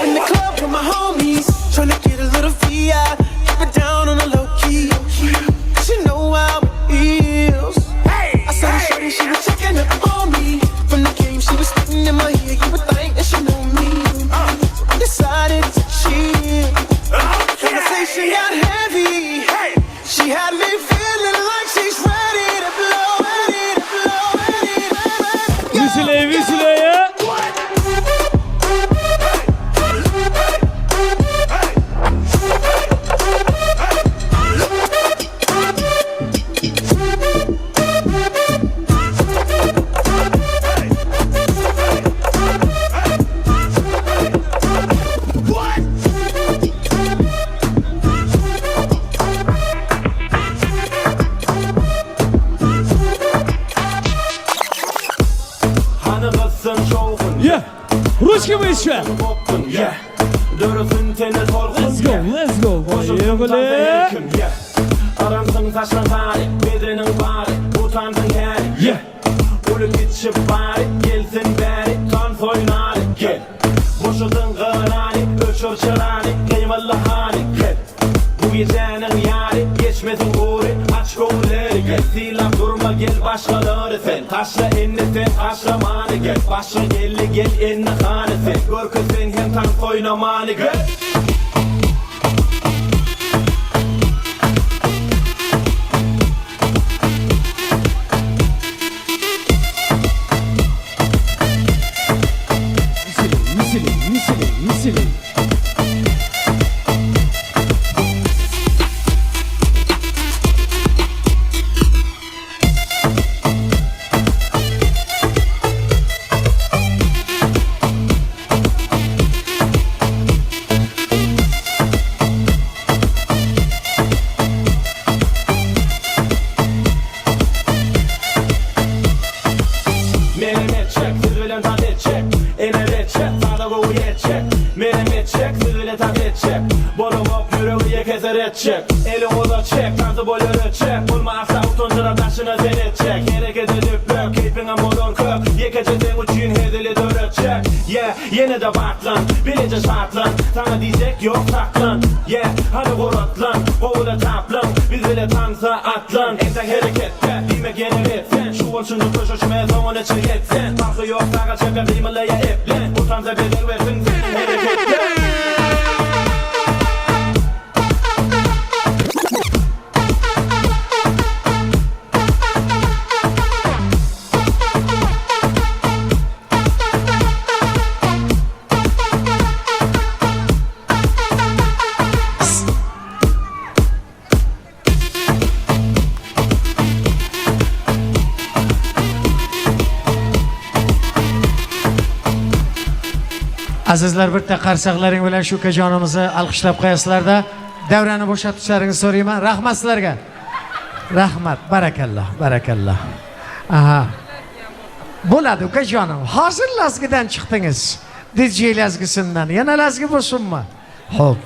In the club with my homies, tryna get a little VI, keep it down on the low key. Cause you know how it is. I saw the shorty, she was checking up on me. From the game, she was spitting in my ear. You would think that she know me. So I decided to chill. Conversation got heavy. She had me feeling like she's ready to blow, ready to blow, ready to blow. Веселее. Yeah. Ручки выше. Yeah. Dörüsün teni torkun. Let's go, let's go. Bayıgılı. Aramsın taşlan bari, bedrenin bari, utansın kari. Yeah. Ölü gitşip bari, gelsin bari, kan soynari. Gel. Boşudun gırani, ölçür çırani, kıymalı hani. Gel. Bu gecenin yari, geçmesin guri, aç kolları. Gel silahlan durma, gel başkaları sen. Taşla enni sen taşlamanı gel. Başın elli gel enni hanı sen. Gör ki sen hem tank oynamanı gel. Misili. Mehmet çek, siz bilen tat edecek. Enevet çek, sağda bu yetecek. Mehmet çek, siz bilen tat edecek. Bolu bok yüreği keser edecek. Elin oda çek, tarzı bol örecek. Bulma aksa utuncuda taşına zen edecek. Hareket edip lök, keyfine modon kök. Yekecekten uçuyun hedili dörecek. Yeah, yine de baklan, bilince şartlan. Sana diyecek yok saklan. Yeah, hadi korotlan, kovula taplan. Biz bile tansa atlan. Ensek harekette, demek yeni etsen. Şu olşuncu köşüşüme zaman için yetsen. Farkı yok, sağa çeker kıymalaya eplen. Utansa bedel versin senin harekette. Azizlar, bir taqarsaqlaring bilan shu ukajonimizni alqishlab qo'yasizlarda davrani bo'shatishlaringizni so'rayman. Rahmat sizlarga. Rahmat, barakalloh, barakalloh. Aha. Bo'ladi ukajonim. Hozir lazgidan chiqdingiz. DJ lazgisidan. Yana lazgi bo'lsinmi? Xo'p.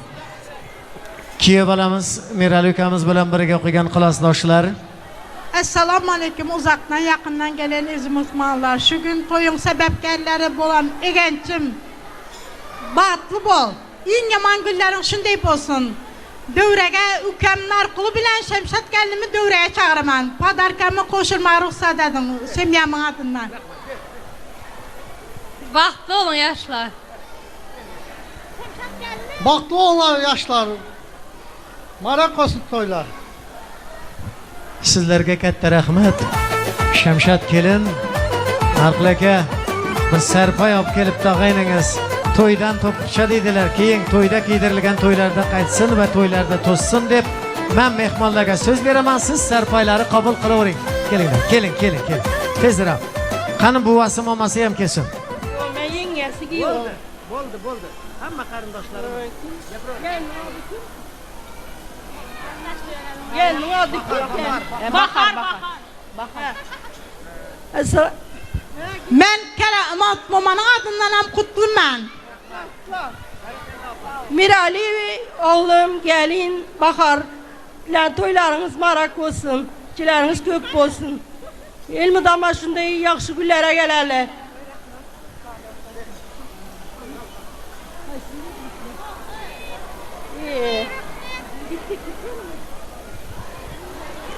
Kiyov bolamiz Mirali ukamiz bilan birga o'qigan qilasdoshlar. Assalomu alaykum, uzoqdan yaqindan gelen izmuzmanlar. Şu gün toyun sebepkarlari bolan egençim. Batlı bol. En yaman günlerin şunday bolsun. Dövrege ukemler kulu bilen Şemşat kendimi dövreye çağırman. Padarkamı koşulma ruhsat edin. Semyamın adından. Bahtlı olun yaşlar. Bahtlı olun yaşlar. Marak olsun toylar. Sizlarga katta rahmat. Şemşat kelin, Arqil aka, bir sarpoy olib kelibdi og'ayningiz. To'ydan to'picha deydilar. Keyin to'yda kiydirilgan to'ylarda qaytsin va to'ylarda to'ssin deb men mehmonlarga so'z beraman. Siz sarpoylari qabul qilavering. Kelinglar, keling. Tezroq. Qani buvasi, momasi ham kelsin. Men yengasi giyiyor. Bo'ldi. Hamma qarindoshlarim. Gel, ne oldu ki? Bakar. Men Keramat Moma'nın adından hem kutluyum. Mirali oğlum, gelin, bakar. Toylarınız marak olsun, çileriniz kök olsun. Elmi damaşında yaxşı güllere gelerler.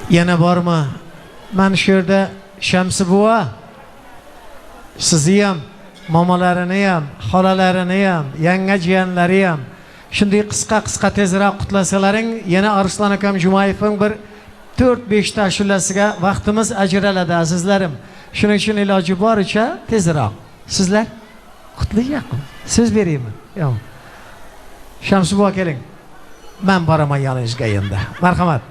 Yana bormi? Men shu yerda Shamsi buva, sizni ham, momalarini ham, xolalarini ham, yanga jiyanlari ham shunday qisqa tezroq qutlasalaring, yana Arslon akam Jumayevning bir 4-5 ta ashulasiga vaqtimiz ajraladi azizlarim. Shuning uchun iloji boricha tezroq. Sizlar qutlayapmi? So'z beraymi? Yo'q. Shamsi buva keling. Men boraman yoningizga endi. Marhamat.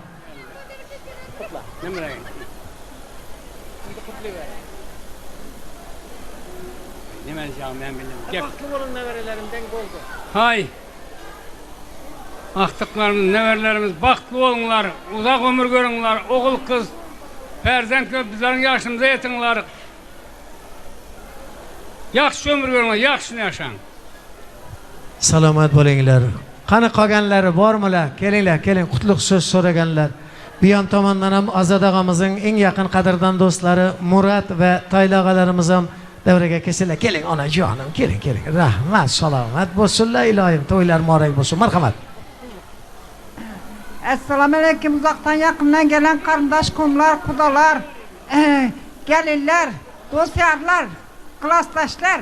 Bahtlı olun neverelerimden oldu. Hay. Aktıklarımız, neverlerimiz bahtlı olunlar, uzak ömür görünler, oğul kız, perzent köp bizlerin yaşımıza yetinler. Yaxşı ömür görünler, yaxşı yaşan. Salomat bo'linglar. Qani qolganlari bormilar? Kelinglar, qutlug' so'z so'raganlar. Bu yon tomondan ham Azad og'amizning eng yaqin qadrdon do'stlari Murat va Toyla og'alarimiz ham davraga kelsinlar. Keling onajonim, keling. Rahmat, salomat bo'lsinlar, ilohim to'ylar morak bo'lsin. Marhamat. Assalamu alaykum, uzaktan yakından gelen kardeş kumlar, kudalar. gelirler, dosyarlar, klaslaşlar.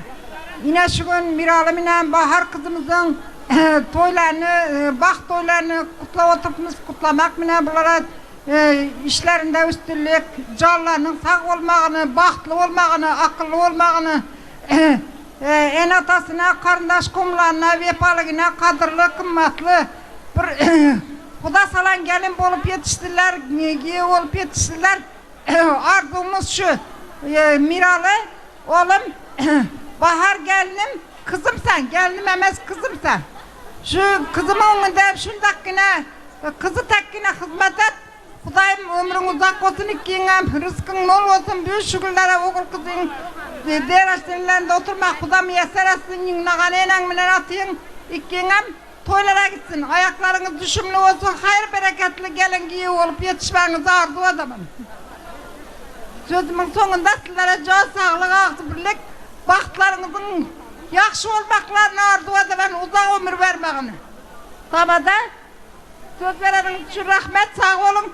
Yine şu gün Miralim ile Bahar kızımızın toylarını, baht toylarını kutlamak mine bunlara işlerinde üstünlük, canlarının sağ olmağını, bahtlı olmağını, akıllı olmağını, en atasına, kardeş kumlarına, vefalığına, kadırlı, kımmatlı bir Kuda salan gelin bolup yetiştiler, giye olup yetiştiler. Arzumuz şu, Miralı, oğlum, Bahar gelinim, kızım sen, gelinim emez kızım sen. Şu kızımın önünde şundakine, kızı tekkine hizmet et. Kudayım ömrün uzak olsun, ikiyinem, rızkın bol olsun, büyük şükürlere oğul kızın deraçlarında oturmak, kudam yeser etsin, yıngnagan enen minen atayım, ikiyinem toylara gitsin, ayaklarınız düşümlü olsun, hayır bereketli gelin giyi olup yetişmenizi arzu adamım. Sözümün sonunda sizlere can sağlık, ağzı birlik, bahtlarınızın yaxşı olmaklarını arzu adamım, uzak ömür vermeğini. Tamam da, söz verenin için rahmet, sağ olun.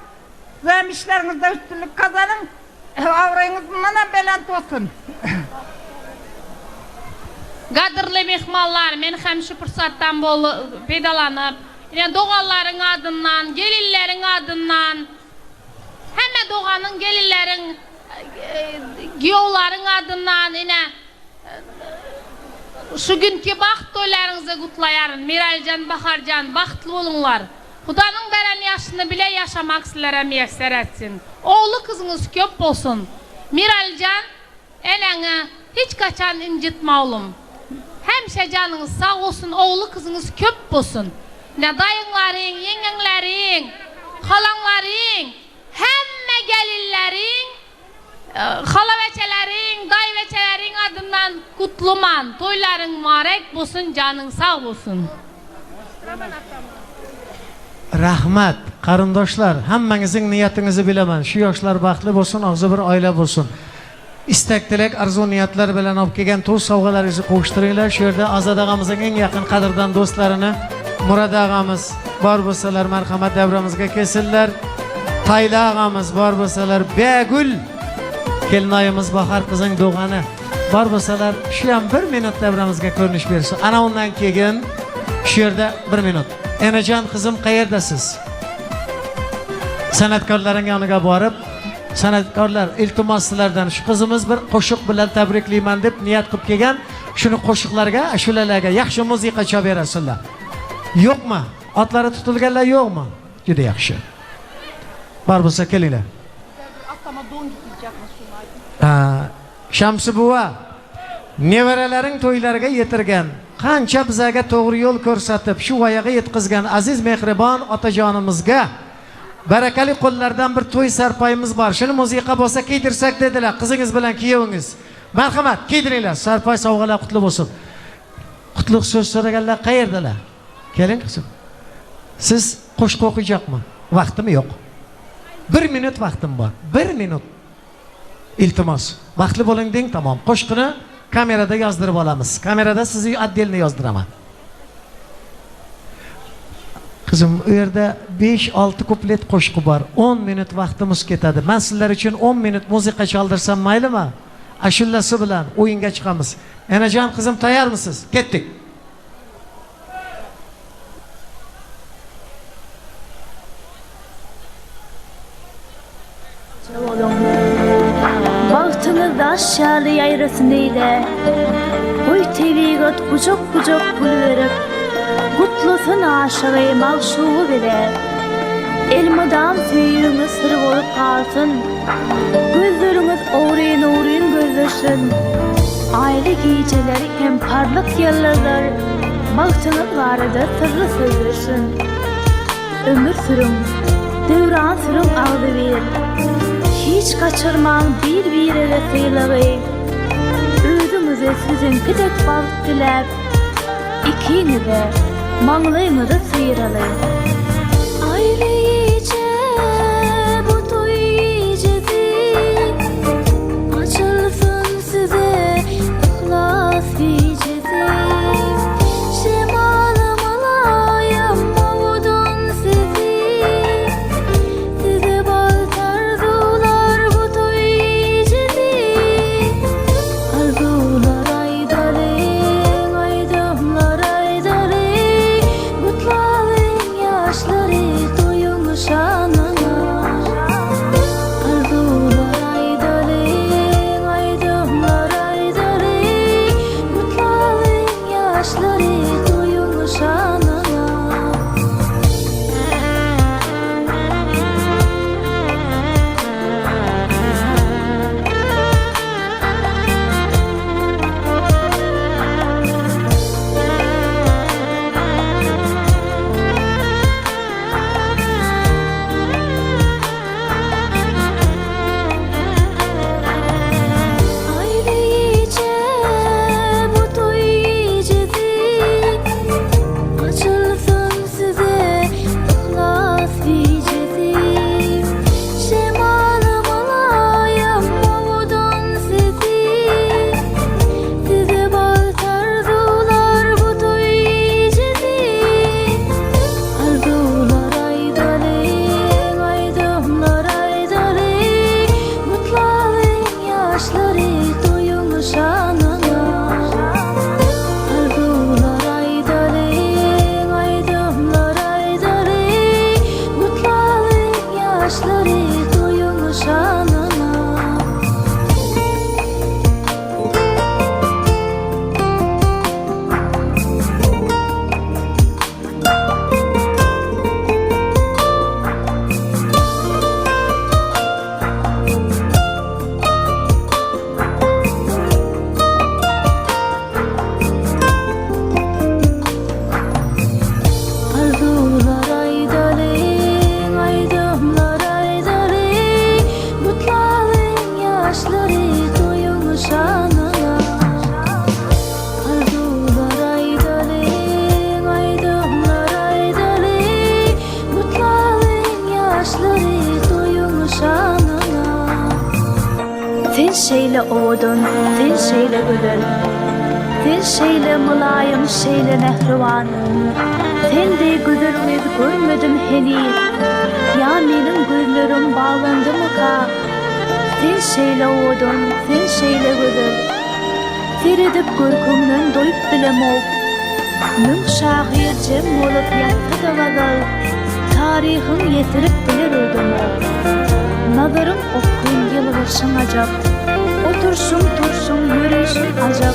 Zem işlerinizde üstünlük kazanın. Avrayınızdan belent olsun. Qadırlı mehmanlar, men hem şu fırsattan bol pedalanıp, yine doğalların adından, gelillerin adından, hemme doğanın gelillerin, giyovların adından, yine şu günkü baxt toylarınızı kutlayarın. Miralcan, Baharcan, baxtlı olunlar. Hudanın veren yaşını bile yaşamak sizlere müyesser etsin. Oğlu kızınız köp olsun. Miralcan, eneni hiç kaçan incitme oğlum. Hemşe canınız sağ olsun, oğlu kızınız köp olsun. Ne dayınların, yengenlerin, halanların, hemme gelillerin, halaveçelerin, dayveçelerin adından kutluman, toyların mübarek olsun, canın sağ olsun. Rahmat, qarindoshlar, hammangizning niyatingizni bilaman. Shu yoshlar baxtli bo'lsin, og'zi bir oila bo'lsin. Istak tilak, arzu niyatlar bilan olib kelgan to'y sovg'alaringizni qo'shtiringlar. Shu yerda Azad og'amizning eng yaqin qadrdon do'stlarini, Murod og'amiz bor bo'lsalar marhamat davramizga kelsinlar. Tayla og'amiz bor bo'lsalar, Begul kelinoyimiz Bahar qizing Do'g'ani bor bo'lsalar, shu ham 1 minut davramizga ko'rinish bersin. Ana undan keyin shu yerda 1 minut. Enajon qizim qayerdasiz? San'atkorlarning yoniga borib, san'atkorlar iltimos sizlardan shu qizimiz bir qo'shiq bilan tabriklayman deb niyat qilib kelgan, shuni qo'shiqlarga, ashulalarga yaxshi musiqa chalib berasizlar. Yo'qmi? Otlari tutilganlar yo'qmi? Juda yaxshi. Bor bo'lsa kelinglar. Shamsi buva, nevaralaring to'ylariga yetirgan, qancha bizaga to'g'ri yo'l ko'rsatib, shu voyaga yetkazgan aziz mehribon otajonimizga barakali qo'llardan bir to'y sarpoyimiz bor. Shuni musiqa bo'lsa kiydirsak dedilar, qizingiz bilan kuyovingiz. Marhamat, kiydiringlar. Sarpoy sovg'alar qutlu bo'lsin. Qutlug' so'z so'raganlar qayerdalar? Keling qizim. Siz qo'shiq o'qiyapmi? Vaqtim yo'q. 1 minut vaqtim bor. 1 minut. İltimos. Vaqtli bo'ling deng, tamom. Qo'shiqni kamerada yozdirib olamiz. Kamerada sizni отдельно yozdiraman. Qizim, u yerda 5-6 kuplet qo'shiqi bor. 10 minut vaqtimiz ketadi. Men sizlar uchun 10 minut musiqa chaldirsam maylimi? Ashulasi bilan o'yinga chiqamiz. Enajon qizim, tayyormisiz? Ketdik. Bahtımız aşağı yayrasındaydı. Oy tevigat kucak kucak bulverip, kutlusun aşağı mağşuğu bile. Elmadan süyümüz sır olup kalsın. Gözlerimiz uğrayın uğrayın gözleşsin. Aile geceleri hem parlak yıllarlar. Bahtımız vardı sırrı sözleşsin. Ömür sürüm, devran sürüm ağdı bir. Hiç kaçırmam bir sıylağı. Özümüze sizin pidek balık dilep, ikini de mağlayımızı sıyralı. Aile iyice bu toy iyicesi, açılsın size ihlas iyicesi. Şemalım alayım mavudun sizi, size bal tarzular bu toy iyicesi. şeyle ovodun, sen şeyle güzel. Sen şeyle mulayim, şeyle mehriban. Sen de güzelimiz görmedim heli. Ya benim gözlerim bağlandı mı ka? Sen şeyle ovodun, sen şeyle güzel. Seredip görkümden doyup bilemok. Mün şahir cem olup yattı da vazal. Tarihim yetirip bilir ödümok. Nazarım okuyun yılgışın acap. Otursun tursun yürüyüşün acap.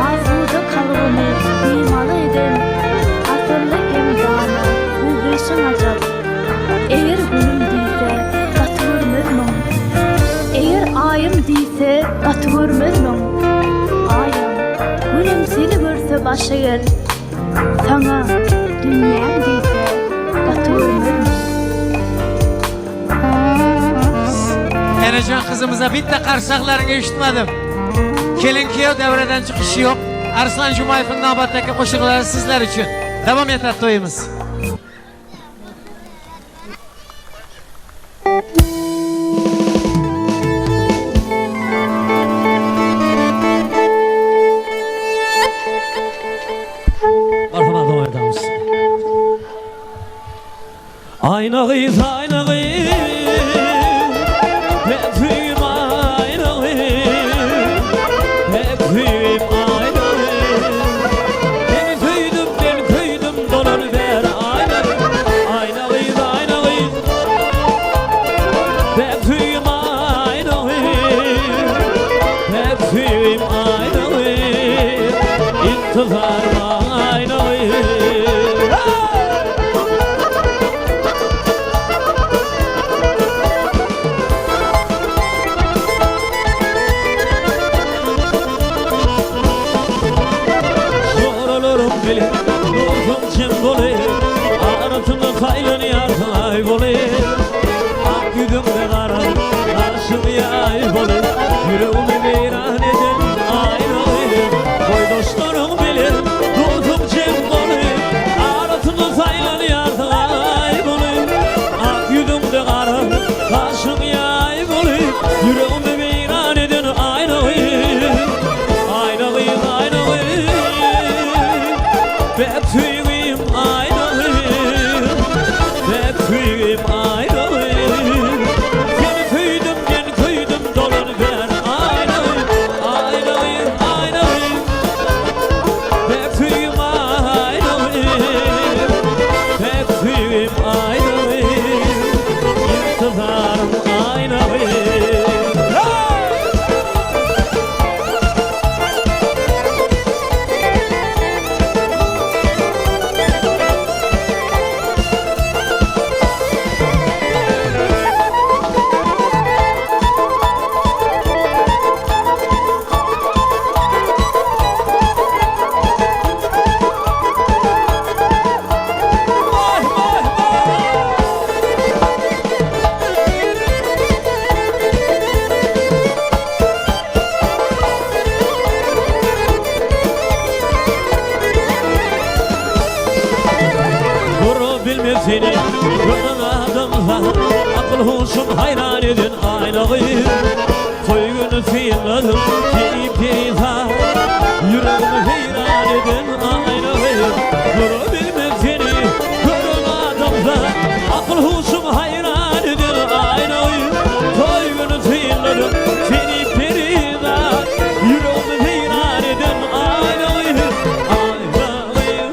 Ağzımda kalıbımı imalı eden asırlı emdana uğrayışın acap. Eğer günüm deyse batırmazmın. Eğer ayım deyse batırmazmın. Ayım günüm seni görse başa gel. Sana dünyam deyse batırmazmın. Enecan kızımıza bitti karşılıklarını üşütmedim. Kelin kiyo devreden çıkışı yok. Arslan Cumayev'in nabattaki koşulları sizler için. Devam yeter toyumuz. Arkama devam ederiz. Ayna kıyız, ayna kıyız. Hepim ayna kıyız. Hepim ayna kıyız. Ben köydüm dolar ver ayna kıyız. Ayna kıyız, ayna kıyız. Hepim ayna kıyız. Hepim ayna kıyız. İntizar ayna kıyız. Bilir, ruhum cem bole, aratımda kaylan yartay bole. Ak yüzümde kara, karşım yay bole. Yüreğimi veyran eden ayna bole. Koy dostlarım bilir, ruhum cem bole, aratımda kaylan yartay bole. Ak yüzümde kara, karşım yay bole. Yüreğimi veyran eden ayna bole. Ayna bole, ayna bole. Betüyüm ayrılır, betüyüm ayrılır. Gel köydüm dolar ver ayrılır, ayrılır, ayrılır. Betüyüm ayrılır, betüyüm ayrılır. İntizarım ayrılır. Bilmem seni gören adamla akıl hoşum hayran edin aynayı. Koy günü fiilledim ki peyza yüreğimi heyran edin aynayı. Bilmem seni gören adamla akıl hoşum hayran edin aynayı. Koy günü fiilledim seni peyza yüreğimi heyran edin aynayı. Aynayı,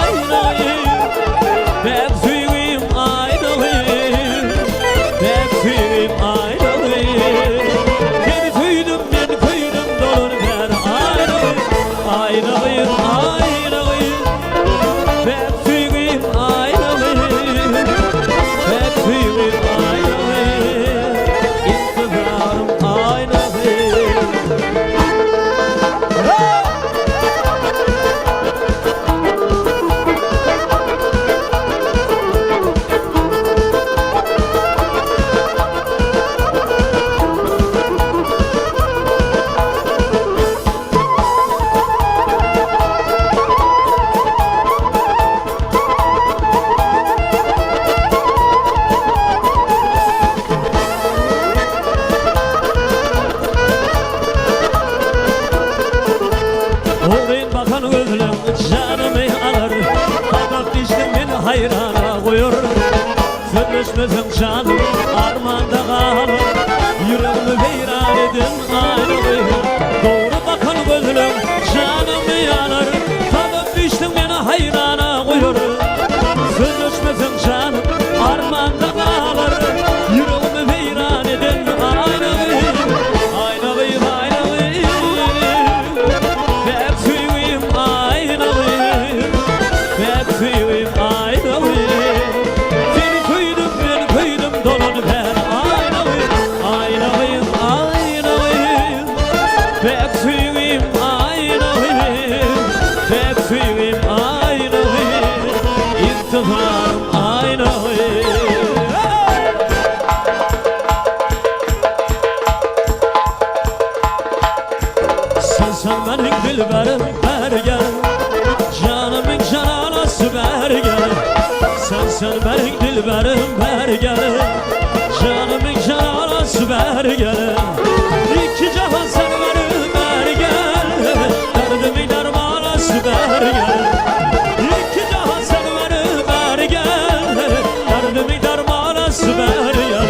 aynayı. Betüyüm ayrılır, betüyüm ayrılır. Ben köydüm dolar ver ayrılır, ayrılır, ayrılır. Betüyüm ayrılır, betüyüm ayrılır. İntizarım ayrılır. bakan gözlüm canımı alır Kadap diştim beni hayrana koyur Sözleşmesin canım armanda kalır Yüreğimi beyran edin ayrılığı Doğru bakan gözlüm canımı alır Kadap diştim beni hayrana koyur Sözleşmesin canım armanda kalır Yüreğimi beyran edin ayrılığı Sen benim dilberim bergel Canımın cananası bergel Sen benim dilberim bergel Canımın cananası bergel İki cahan sen benim bergel Derdimin dermanası bergel İki cahan sen benim bergel Derdimin dermanası bergel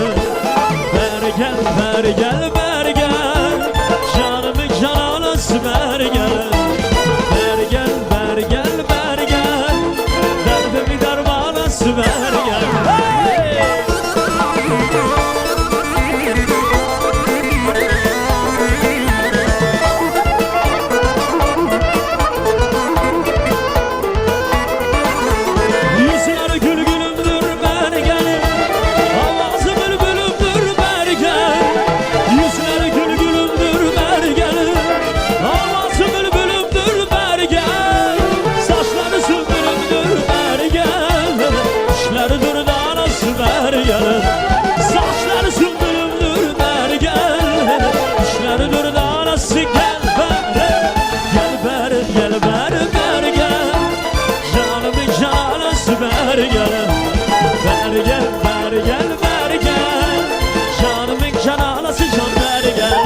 Bergel, bergel, bergel Canımın cananası bergel Bergel, bergel, bergel Derdimi dermanası bergel Yüzleri gül gülümdür bergel Havası bülbülümdür bergel Yüzleri gül gülümdür bergel Havası bülbülümdür bergel Saçları sümbülümdür bergel Kuşlarıdır danası bergel Saçları sümbülümdür bergel Kuşlarıdır danası gel ber Gel ber, gel ber, bergel Canımın canası bergel Bergel, bergel, bergel Canımın cananası can bergel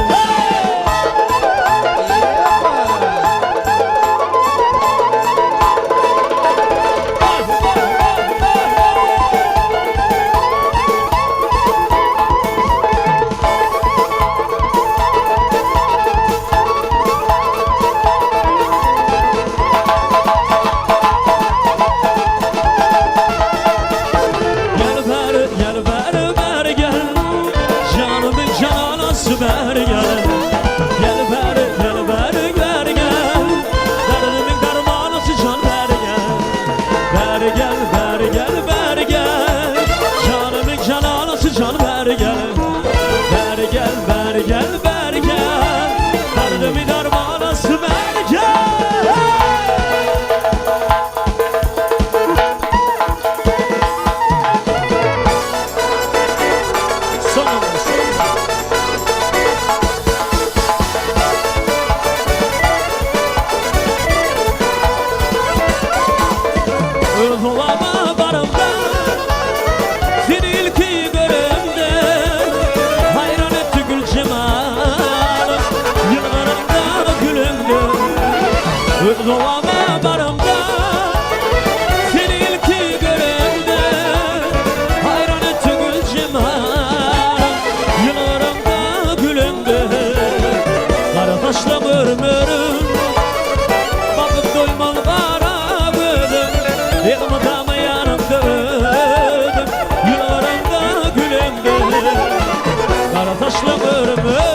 Gel ber, gel ber, bergel Canımın cananası bergel Gel ber, gel ber, bergel Derdimin dermanası can bergel Bergel, bergel, bergel Canımın cananası can bergel Bergel, bergel, bergel Derdimin dermanası bergel Dolama barımda Seni ilki görümde Hayran etti gül cemalım Yıllarımda gülümdü Dolama barımda Seni ilki görümde Hayran etti gül cemalım Yıllarımda gülümdü Kara taşla mürmürüm Bakıp doymam kara gözüm Yılmadama yanımda ödüm Yıllarımda gülümdü Kara taşla mürmür